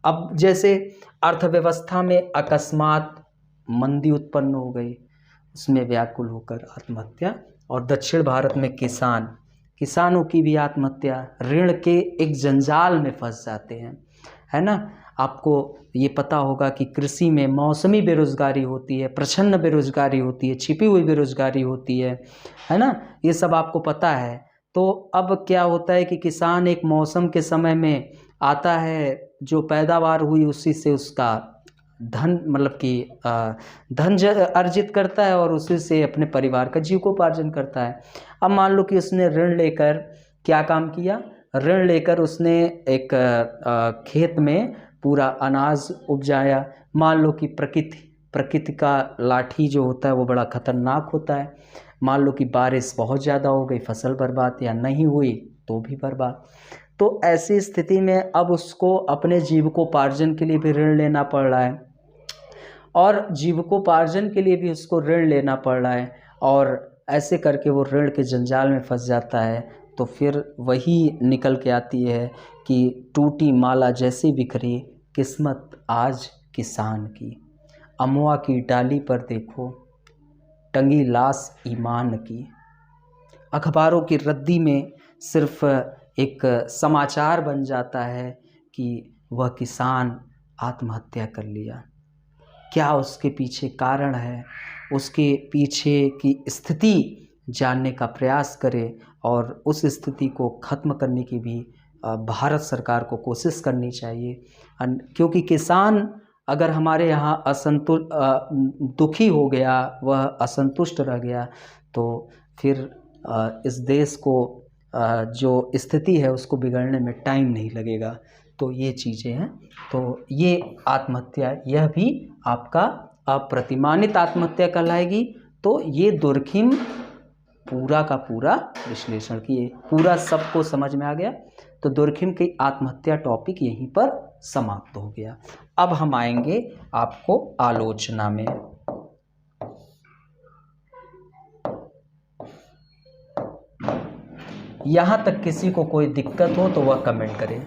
अब जैसे अर्थव्यवस्था में अकस्मात मंदी उत्पन्न हो गई, उसमें व्याकुल होकर आत्महत्या, और दक्षिण भारत में किसानों की भी आत्महत्या, ऋण के एक जंजाल में फंस जाते हैं, है ना। आपको ये पता होगा कि कृषि में मौसमी बेरोजगारी होती है, प्रच्छन्न बेरोजगारी होती है, छिपी हुई बेरोजगारी होती है ना, ये सब आपको पता है। तो अब क्या होता है कि किसान एक मौसम के समय में आता है, जो पैदावार हुई उसी से उसका धन, मतलब कि धन अर्जित करता है और उसी से अपने परिवार का जीविकोपार्जन करता है। अब मान लो कि उसने ऋण लेकर क्या काम किया, ऋण लेकर उसने एक खेत में पूरा अनाज उपजाया। मान लो कि प्रकृति का लाठी जो होता है वो बड़ा खतरनाक होता है। मान लो कि बारिश बहुत ज़्यादा हो गई, फसल बर्बाद, या नहीं हुई तो भी बर्बाद। तो ऐसी स्थिति में अब उसको अपने जीविकोपार्जन के लिए भी ऋण लेना पड़ रहा है, और जीविकोपार्जन के लिए भी उसको ऋण लेना पड़ रहा है, और ऐसे करके वो ऋण के जंजाल में फंस जाता है। तो फिर वही निकल के आती है कि टूटी माला जैसे बिखरी किस्मत आज किसान की, अमवा की डाली पर देखो टंगी लाश ईमान की। अखबारों की रद्दी में सिर्फ एक समाचार बन जाता है कि वह किसान आत्महत्या कर लिया। क्या उसके पीछे कारण है, उसके पीछे की स्थिति जानने का प्रयास करें, और उस स्थिति को ख़त्म करने की भी भारत सरकार को कोशिश करनी चाहिए। क्योंकि किसान अगर हमारे यहाँ दुखी हो गया, वह असंतुष्ट रह गया, तो फिर इस देश को जो स्थिति है उसको बिगड़ने में टाइम नहीं लगेगा। तो ये चीज़ें हैं। तो ये आत्महत्या, यह भी आपका अप्रतिमानित आत्महत्या कहलाएगी। तो ये दुर्खिम पूरा का पूरा विश्लेषण किए, पूरा सबको समझ में आ गया। तो दुर्खिम की आत्महत्या टॉपिक यहीं पर समाप्त हो गया। अब हम आएंगे आपको आलोचना में। यहाँ तक किसी को कोई दिक्कत हो तो वह कमेंट करे।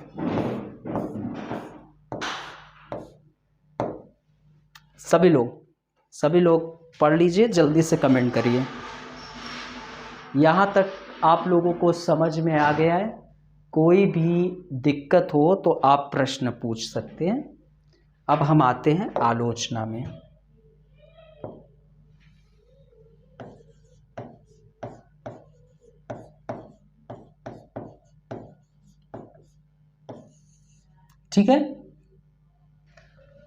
सभी लोग पढ़ लीजिए, जल्दी से कमेंट करिए। यहाँ तक आप लोगों को समझ में आ गया है? कोई भी दिक्कत हो तो आप प्रश्न पूछ सकते हैं। अब हम आते हैं आलोचना में। ठीक है,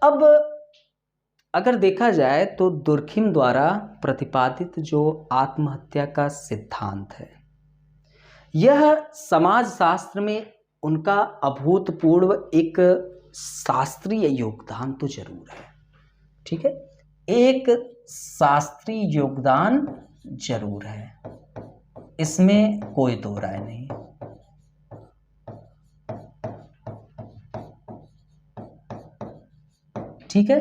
अब अगर देखा जाए तो दुर्खिम द्वारा प्रतिपादित जो आत्महत्या का सिद्धांत है, यह समाजशास्त्र में उनका अभूतपूर्व एक शास्त्रीय योगदान तो जरूर है। ठीक है, एक शास्त्रीय योगदान जरूर है, इसमें कोई दो राय नहीं। ठीक है,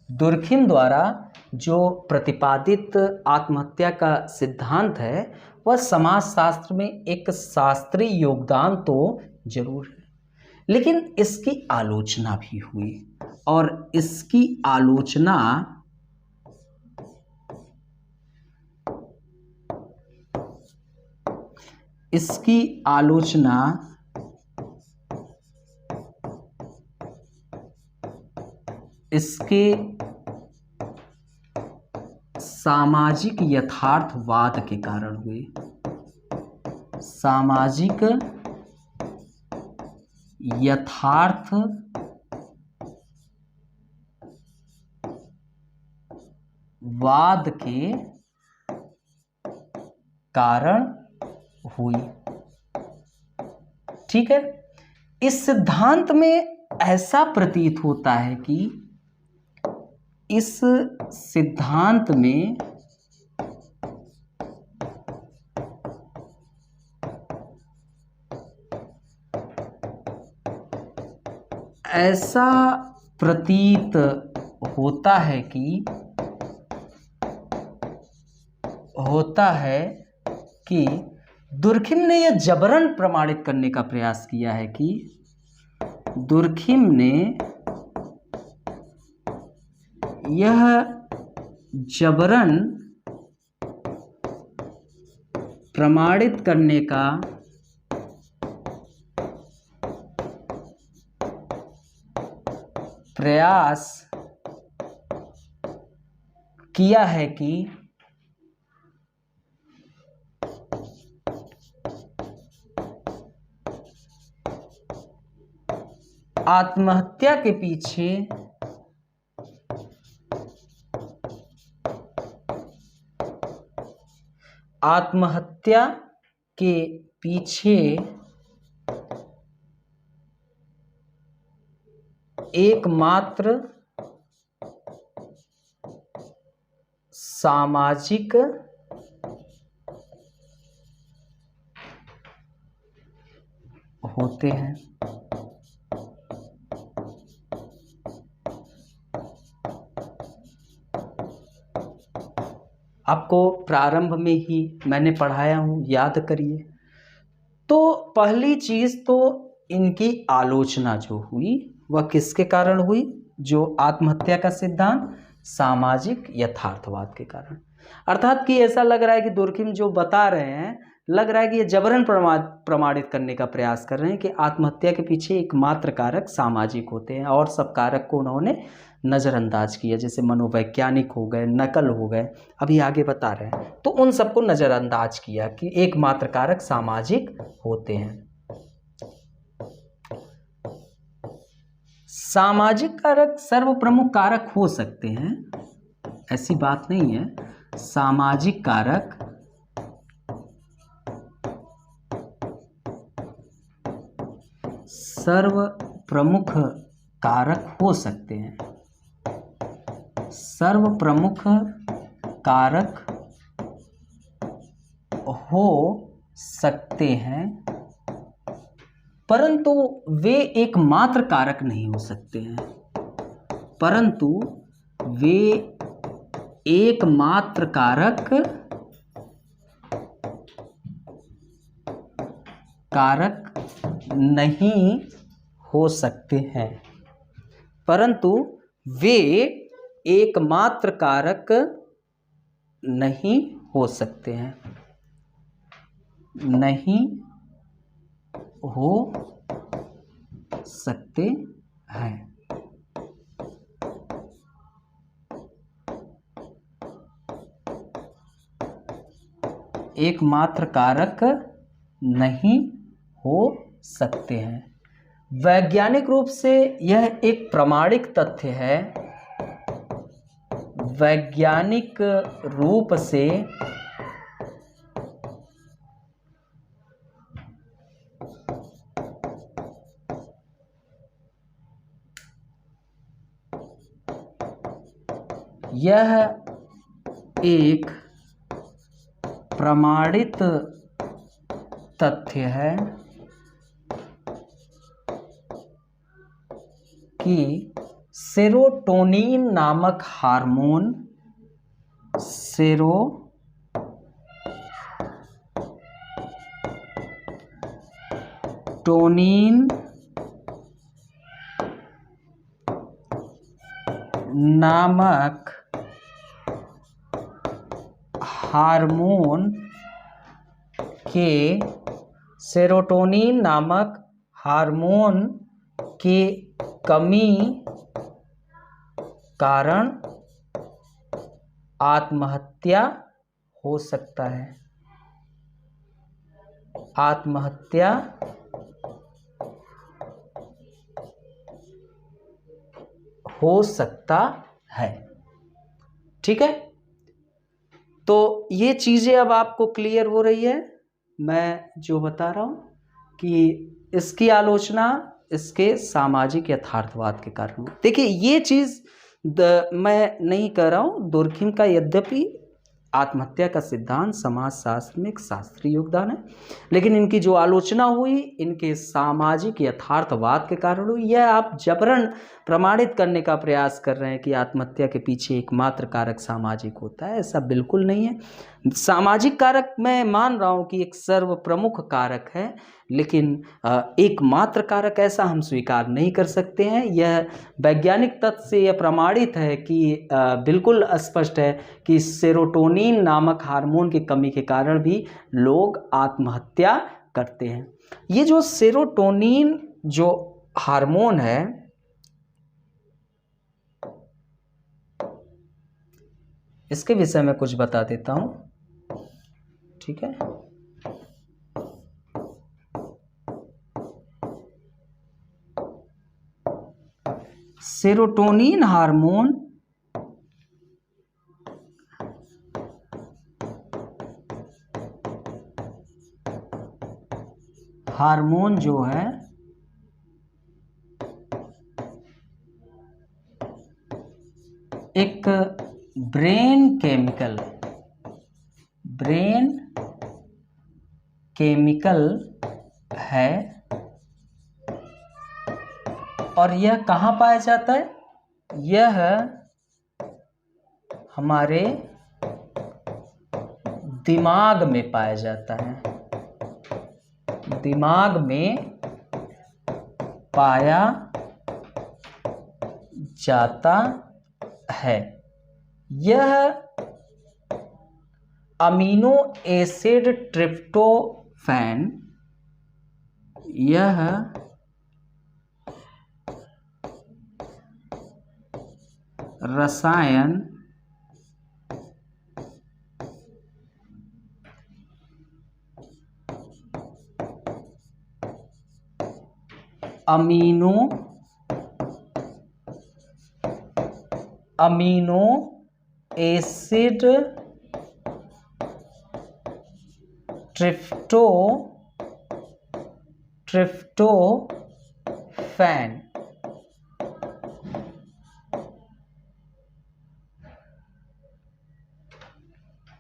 दुर्खिम द्वारा जो प्रतिपादित आत्महत्या का सिद्धांत है वह समाजशास्त्र में एक शास्त्रीय योगदान तो जरूर है, लेकिन इसकी आलोचना भी हुई, और इसकी आलोचना इसके सामाजिक यथार्थवाद के कारण हुई। सामाजिक यथार्थवाद के कारण हुई। ठीक है, इस सिद्धांत में ऐसा प्रतीत होता है कि इस सिद्धांत में ऐसा प्रतीत होता है कि दुर्खिम ने यह जबरन प्रमाणित करने का प्रयास किया है कि दुर्खिम ने यह जबरन प्रमाणित करने का प्रयास किया है कि आत्महत्या के पीछे एकमात्र सामाजिक होते हैं। आपको प्रारंभ में ही मैंने पढ़ाया हूँ, याद करिए। तो पहली चीज तो इनकी आलोचना जो हुई वह किसके कारण हुई? जो आत्महत्या का सिद्धांत, सामाजिक यथार्थवाद के कारण। अर्थात कि ऐसा लग रहा है कि दुर्खिम जो बता रहे हैं, लग रहा है कि ये जबरन प्रमाणित करने का प्रयास कर रहे हैं कि आत्महत्या के पीछे एकमात्र कारक सामाजिक होते हैं और सब कारक को उन्होंने नज़रअंदाज किया, जैसे मनोवैज्ञानिक हो गए, नकल हो गए, अभी आगे बता रहे हैं, तो उन सबको नज़रअंदाज किया कि एकमात्र कारक सामाजिक होते हैं। सामाजिक कारक सर्वप्रमुख कारक हो सकते हैं, ऐसी बात नहीं है। सामाजिक कारक सर्वप्रमुख कारक हो सकते हैं, सर्वप्रमुख कारक हो सकते हैं, परंतु वे एकमात्र कारक नहीं हो सकते हैं, परंतु वे एकमात्र कारक नहीं हो सकते हैं, परंतु वे एकमात्र कारक नहीं हो सकते हैं, नहीं हो सकते हैं। एकमात्र कारक नहीं हो सकते हैं। वैज्ञानिक रूप से यह एक प्रामाणिक तथ्य है। वैज्ञानिक रूप से यह एक प्रमाणित तथ्य है कि सेरोटोनिन नामक हार्मोन सेरोटोनिन नामक हार्मोन के कमी कारण आत्महत्या हो सकता है। आत्महत्या हो सकता है। ठीक है, तो ये चीज़ें अब आपको क्लियर हो रही है। मैं जो बता रहा हूँ कि इसकी आलोचना इसके सामाजिक यथार्थवाद के कारण। देखिए, ये चीज़ मैं नहीं कह रहा हूँ, दुर्खिम का यद्यपि आत्महत्या का सिद्धांत समाजशास्त्र में एक शास्त्रीय योगदान है, लेकिन इनकी जो आलोचना हुई इनके सामाजिक यथार्थवाद के कारण हुई। यह आप जबरन प्रमाणित करने का प्रयास कर रहे हैं कि आत्महत्या के पीछे एकमात्र कारक सामाजिक होता है, ऐसा बिल्कुल नहीं है। सामाजिक कारक मैं मान रहा हूँ कि एक सर्व प्रमुख कारक है, लेकिन एकमात्र कारक ऐसा हम स्वीकार नहीं कर सकते हैं। यह वैज्ञानिक तथ्य से यह प्रमाणित है कि बिल्कुल स्पष्ट है कि सेरोटोनिन नामक हार्मोन की कमी के कारण भी लोग आत्महत्या करते हैं। ये जो सेरोटोनिन जो हार्मोन है, इसके विषय में कुछ बता देता हूँ, ठीक है। सेरोटोनिन हार्मोन जो है एक ब्रेन केमिकल है, और यह कहाँ पाया जाता है? यह हमारे दिमाग में पाया जाता है, दिमाग में पाया जाता है। यह अमीनो एसिड ट्रिप्टोफैन, यह रसायन अमीनो एसिड ट्रिप्टोफैन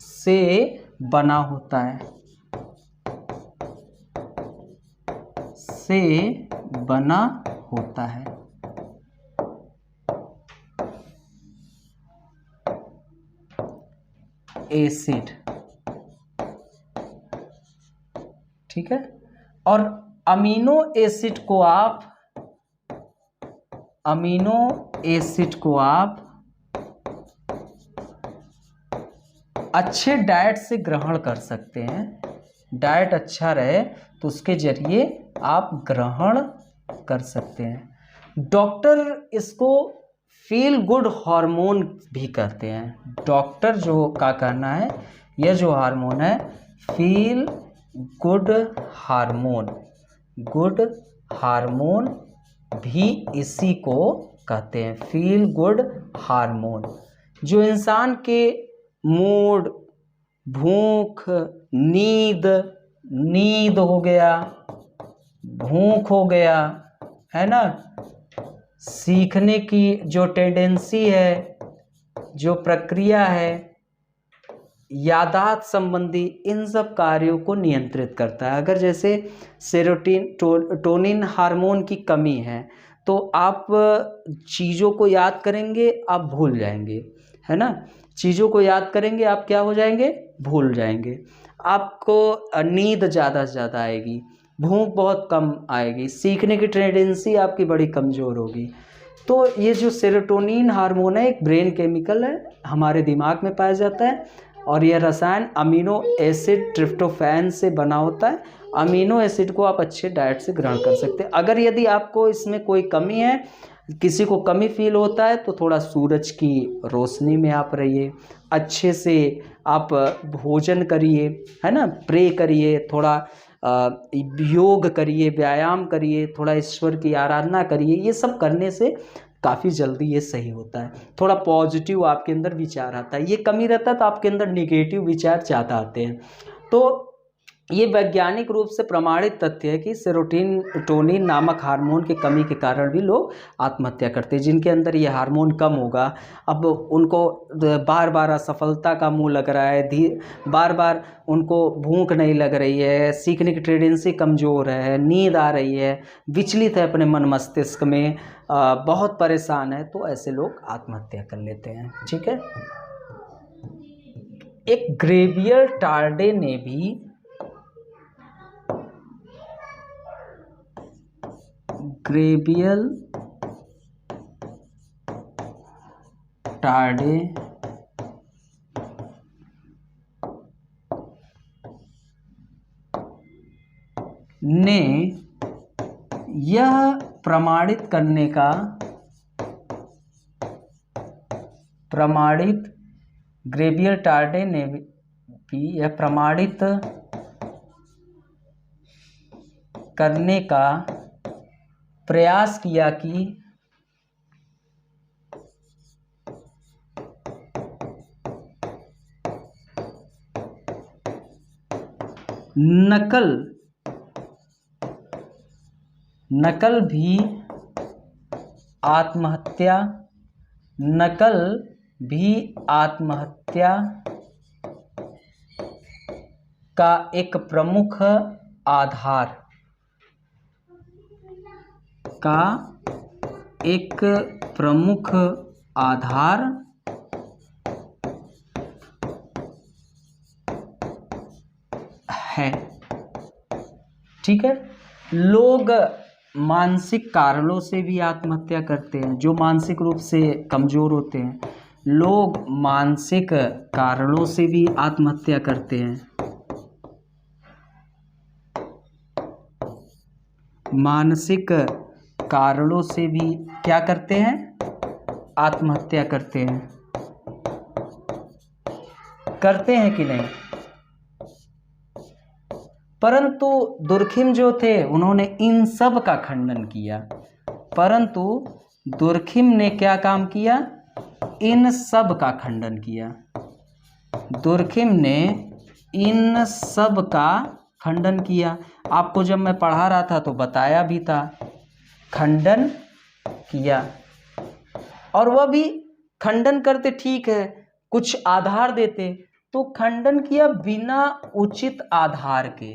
से बना होता है, एसिड, ठीक है। और अमीनो एसिड को आप अच्छे डाइट से ग्रहण कर सकते हैं। डाइट अच्छा रहे तो उसके जरिए आप ग्रहण कर सकते हैं। डॉक्टर इसको फील गुड हार्मोन भी कहते हैं। डॉक्टर जो का कहना है, यह जो हार्मोन है फील गुड हार्मोन भी इसी को कहते हैं, फील गुड हार्मोन, जो इंसान के मूड, भूख, नींद हो गया, भूख हो गया, है ना, सीखने की जो टेंडेंसी है, जो प्रक्रिया है, यादाश्त संबंधी, इन सब कार्यों को नियंत्रित करता है। अगर जैसे सेरोटोनिन हार्मोन की कमी है तो आप चीज़ों को याद करेंगे, आप भूल जाएंगे, है ना, चीज़ों को याद करेंगे आप क्या हो जाएंगे? भूल जाएंगे। आपको नींद ज़्यादा से ज़्यादा आएगी, भूख बहुत कम आएगी, सीखने की टेंडेंसी आपकी बड़ी कमज़ोर होगी। तो ये जो सेरोटोनिन हार्मोन है एक ब्रेन केमिकल है, हमारे दिमाग में पाया जाता है, और यह रसायन अमीनो एसिड ट्रिप्टोफैन से बना होता है। अमीनो एसिड को आप अच्छे डाइट से ग्रहण कर सकते हैं। अगर यदि आपको इसमें कोई कमी है, किसी को कमी फील होता है, तो थोड़ा सूरज की रोशनी में आप रहिए, अच्छे से आप भोजन करिए, है ना, प्रे करिए, थोड़ा योग करिए, व्यायाम करिए, थोड़ा ईश्वर की आराधना करिए। ये सब करने से काफ़ी जल्दी ये सही होता है। थोड़ा पॉजिटिव आपके अंदर विचार आता है। ये कमी रहता है तो आपके अंदर निगेटिव विचार ज़्यादा आते हैं। तो ये वैज्ञानिक रूप से प्रमाणित तथ्य है कि सेरोटोनिन नामक हार्मोन की कमी के कारण भी लोग आत्महत्या करते हैं। जिनके अंदर ये हार्मोन कम होगा, अब उनको बार बार असफलता का मुंह लग रहा है, बार बार उनको भूख नहीं लग रही है, सीखने की टेंडेंसी कमज़ोर है, नींद आ रही है, विचलित है अपने मन मस्तिष्क में, बहुत परेशान है, तो ऐसे लोग आत्महत्या कर लेते हैं। ठीक है। एक ग्रेवियर टार्डे ने भी ग्रेवियल टार्डे ने यह प्रमाणित करने का ग्रेवियर टार्डे ने भी यह प्रमाणित करने का प्रयास किया कि नकल भी आत्महत्या का एक प्रमुख आधार है। ठीक है। लोग मानसिक कारणों से भी आत्महत्या करते हैं। जो मानसिक रूप से कमज़ोर होते हैं, लोग मानसिक कारणों से भी आत्महत्या करते हैं। मानसिक कारणों से भी क्या करते हैं? आत्महत्या करते हैं कि नहीं? परंतु दुर्खिम जो थे उन्होंने इन सब का खंडन किया। परंतु दुर्खिम ने क्या काम किया? इन सब का खंडन किया। दुर्खिम ने इन सब का खंडन किया। आपको जब मैं पढ़ा रहा था तो बताया भी था, खंडन किया। और वह भी खंडन करते ठीक है, कुछ आधार देते, तो खंडन किया बिना उचित आधार के।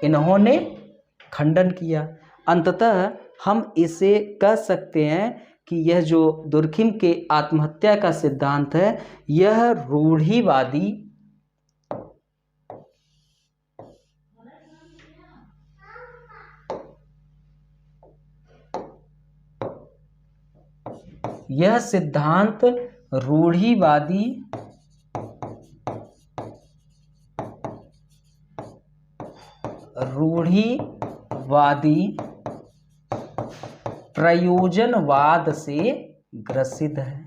इन्होंने खंडन किया। अंततः हम इसे कह सकते हैं कि यह जो दुर्खिम के आत्महत्या का सिद्धांत है, यह रूढ़िवादी सिद्धांत रूढ़िवादी प्रयोजनवाद से ग्रसित है।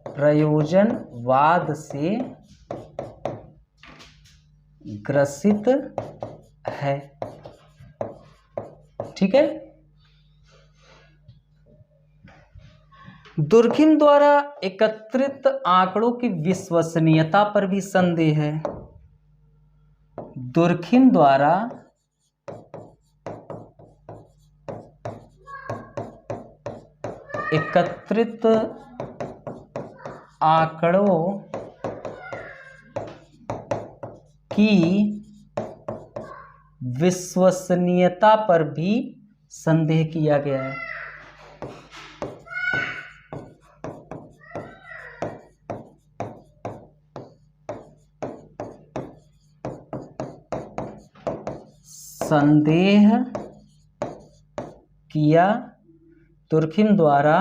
प्रयोजनवाद से ग्रसित है। ठीक है। दुर्खिम द्वारा एकत्रित आंकड़ों की विश्वसनीयता पर भी संदेह है। दुर्खिम द्वारा एकत्रित आंकड़ों की विश्वसनीयता पर भी संदेह किया गया है। संदेह किया तुर्खिम द्वारा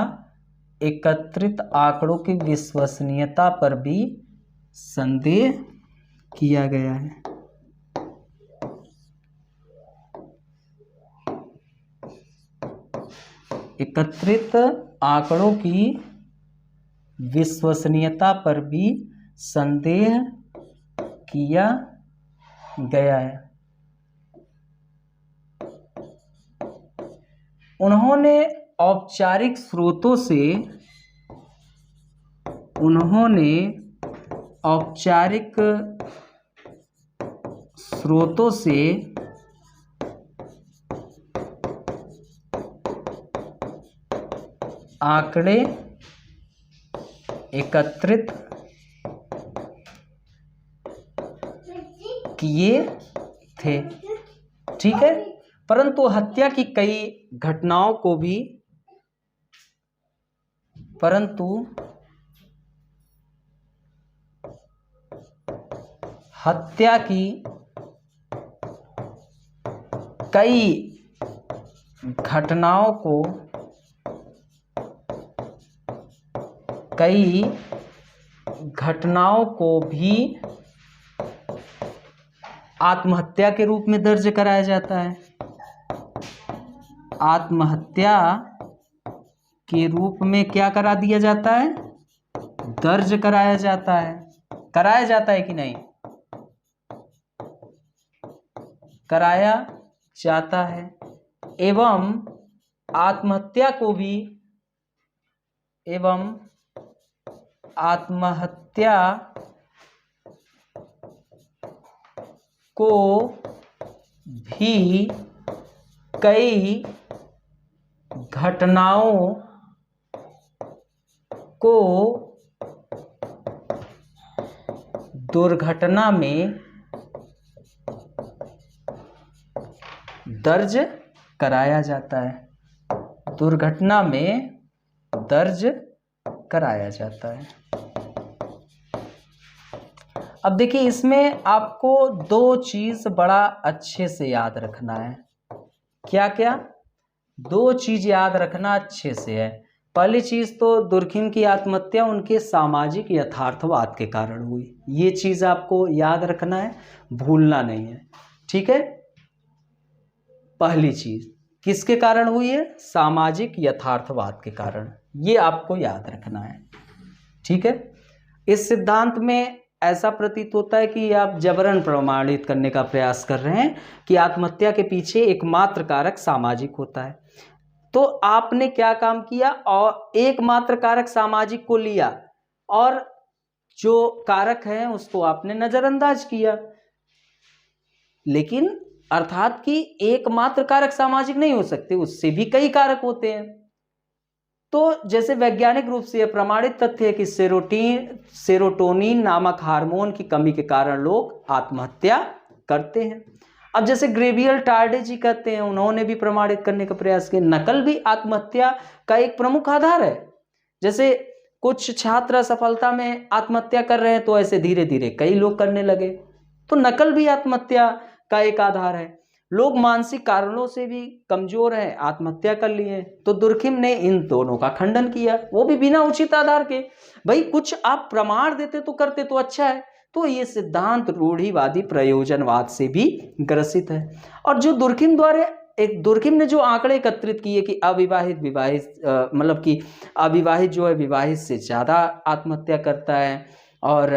एकत्रित आंकड़ों की विश्वसनीयता पर भी संदेह किया गया है। एकत्रित आंकड़ों की विश्वसनीयता पर भी संदेह किया गया है। उन्होंने औपचारिक स्रोतों से आंकड़े एकत्रित किए थे, ठीक है। परंतु हत्या की कई घटनाओं को भी हत्या की कई घटनाओं को भी आत्महत्या के रूप में दर्ज कराया जाता है। आत्महत्या के रूप में क्या करा दिया जाता है? दर्ज कराया जाता है। कराया जाता है कि नहीं? कराया जाता है। एवं आत्महत्या को भी कई घटनाओं को दुर्घटना में दर्ज कराया जाता है। दुर्घटना में दर्ज कराया जाता है। अब देखिए, इसमें आपको दो चीज बड़ा अच्छे से याद रखना है। क्या क्या? दो चीज याद रखना अच्छे से है। पहली चीज तो दुर्खिम की आत्महत्या उनके सामाजिक यथार्थवाद के कारण हुई। ये चीज आपको याद रखना है, भूलना नहीं है, ठीक है। पहली चीज किसके कारण हुई है? सामाजिक यथार्थवाद के कारण। ये आपको याद रखना है, ठीक है। इस सिद्धांत में ऐसा प्रतीत होता है कि आप जबरन प्रमाणित करने का प्रयास कर रहे हैं कि आत्महत्या के पीछे एकमात्र कारक सामाजिक होता है। तो आपने क्या काम किया? और एकमात्र कारक सामाजिक को लिया और जो कारक है उसको आपने नजरअंदाज किया। लेकिन अर्थात कि एकमात्र कारक सामाजिक नहीं हो सकते, उससे भी कई कारक होते हैं। तो जैसे वैज्ञानिक रूप से यह प्रमाणित तथ्य है कि सेरोटोनिन नामक हार्मोन की कमी के कारण लोग आत्महत्या करते हैं। अब जैसे ग्रेवियल टार्डे जी कहते हैं, उन्होंने भी प्रमाणित करने का प्रयास किया, नकल भी आत्महत्या का एक प्रमुख आधार है। जैसे कुछ छात्र असफलता में आत्महत्या कर रहे हैं तो ऐसे धीरे धीरे कई लोग करने लगे, तो नकल भी आत्महत्या का एक आधार है। लोग मानसिक कारणों से भी कमजोर हैं, आत्महत्या कर लिए, तो दुर्खिम ने इन दोनों का खंडन किया, वो भी बिना उचित आधार के। भाई कुछ आप प्रमाण देते तो करते तो अच्छा है। तो ये सिद्धांत रूढ़िवादी प्रयोजनवाद से भी ग्रसित है। और जो दुर्खिम ने जो आंकड़े एकत्रित किए कि मतलब कि अविवाहित जो है विवाहित से ज़्यादा आत्महत्या करता है, और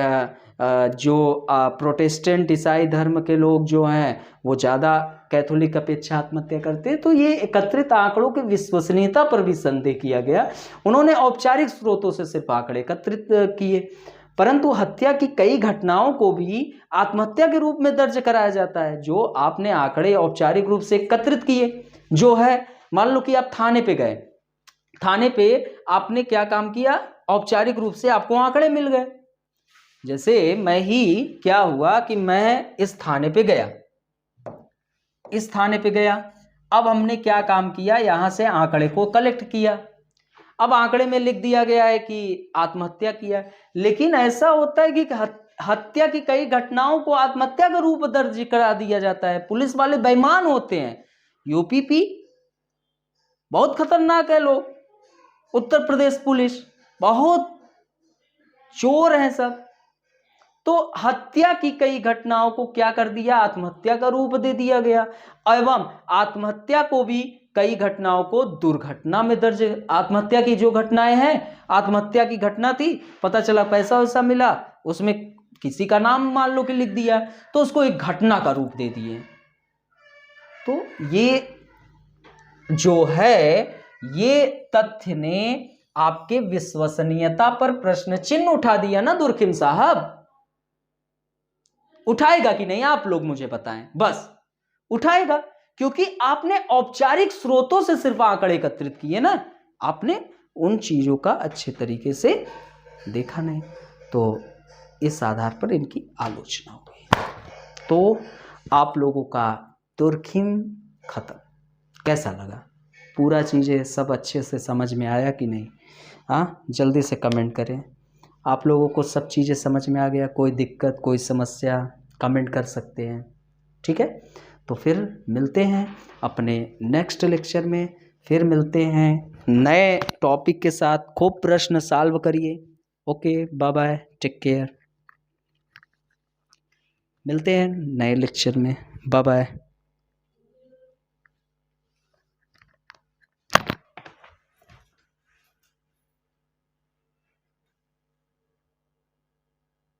जो प्रोटेस्टेंट ईसाई धर्म के लोग जो हैं वो ज़्यादा कैथोलिक अपेक्षा आत्महत्या करते हैं, तो ये एकत्रित आंकड़ों की विश्वसनीयता पर भी संदेह किया गया। उन्होंने औपचारिक स्रोतों से सिर्फ आंकड़े एकत्रित किए, परंतु हत्या की कई घटनाओं को भी आत्महत्या के रूप में दर्ज कराया जाता है। जो आपने आंकड़े औपचारिक रूप से एकत्रित किए, जो है मान लो कि आप थाने पे गए, थाने पे आपने क्या काम किया? औपचारिक रूप से आपको आंकड़े मिल गए। जैसे मैं ही क्या हुआ कि मैं इस थाने पे गया, अब हमने क्या काम किया? यहां से आंकड़े को कलेक्ट किया। अब आंकड़े में लिख दिया गया है कि आत्महत्या किया, लेकिन ऐसा होता है कि हत्या की कई घटनाओं को आत्महत्या का रूप दर्ज करा दिया जाता है। पुलिस वाले बेईमान होते हैं। यूपीपी बहुत खतरनाक है लोग, उत्तर प्रदेश पुलिस बहुत चोर हैं सब। तो हत्या की कई घटनाओं को क्या कर दिया? आत्महत्या का रूप दे दिया गया, एवं आत्महत्या को भी कई घटनाओं को दुर्घटना में दर्ज। आत्महत्या की जो घटनाएं हैं, आत्महत्या की घटना थी, पता चला पैसा वैसा मिला, उसमें किसी का नाम मान लो कि लिख दिया, तो उसको एक घटना का रूप दे दिए। तो ये जो है ये तथ्य ने आपके विश्वसनीयता पर प्रश्न चिन्ह उठा दिया ना दुर्खिम साहब। उठाएगा कि नहीं आप लोग मुझे बताएं, बस उठाएगा, क्योंकि आपने औपचारिक स्रोतों से सिर्फ आंकड़े एकत्रित किए ना, आपने उन चीजों का अच्छे तरीके से देखा नहीं, तो इस आधार पर इनकी आलोचना हो गई। तो आप लोगों का तुर्खिम खत्म। कैसा लगा? पूरा चीज़ें सब अच्छे से समझ में आया कि नहीं? हाँ, जल्दी से कमेंट करें। आप लोगों को सब चीज़ें समझ में आ गया? कोई दिक्कत, कोई समस्या, कमेंट कर सकते हैं, ठीक है। तो फिर मिलते हैं अपने नेक्स्ट लेक्चर में, फिर मिलते हैं नए टॉपिक के साथ। खूब प्रश्न सॉल्व करिए। Okay, bye bye, take care. मिलते हैं नए लेक्चर में, बाय बाय।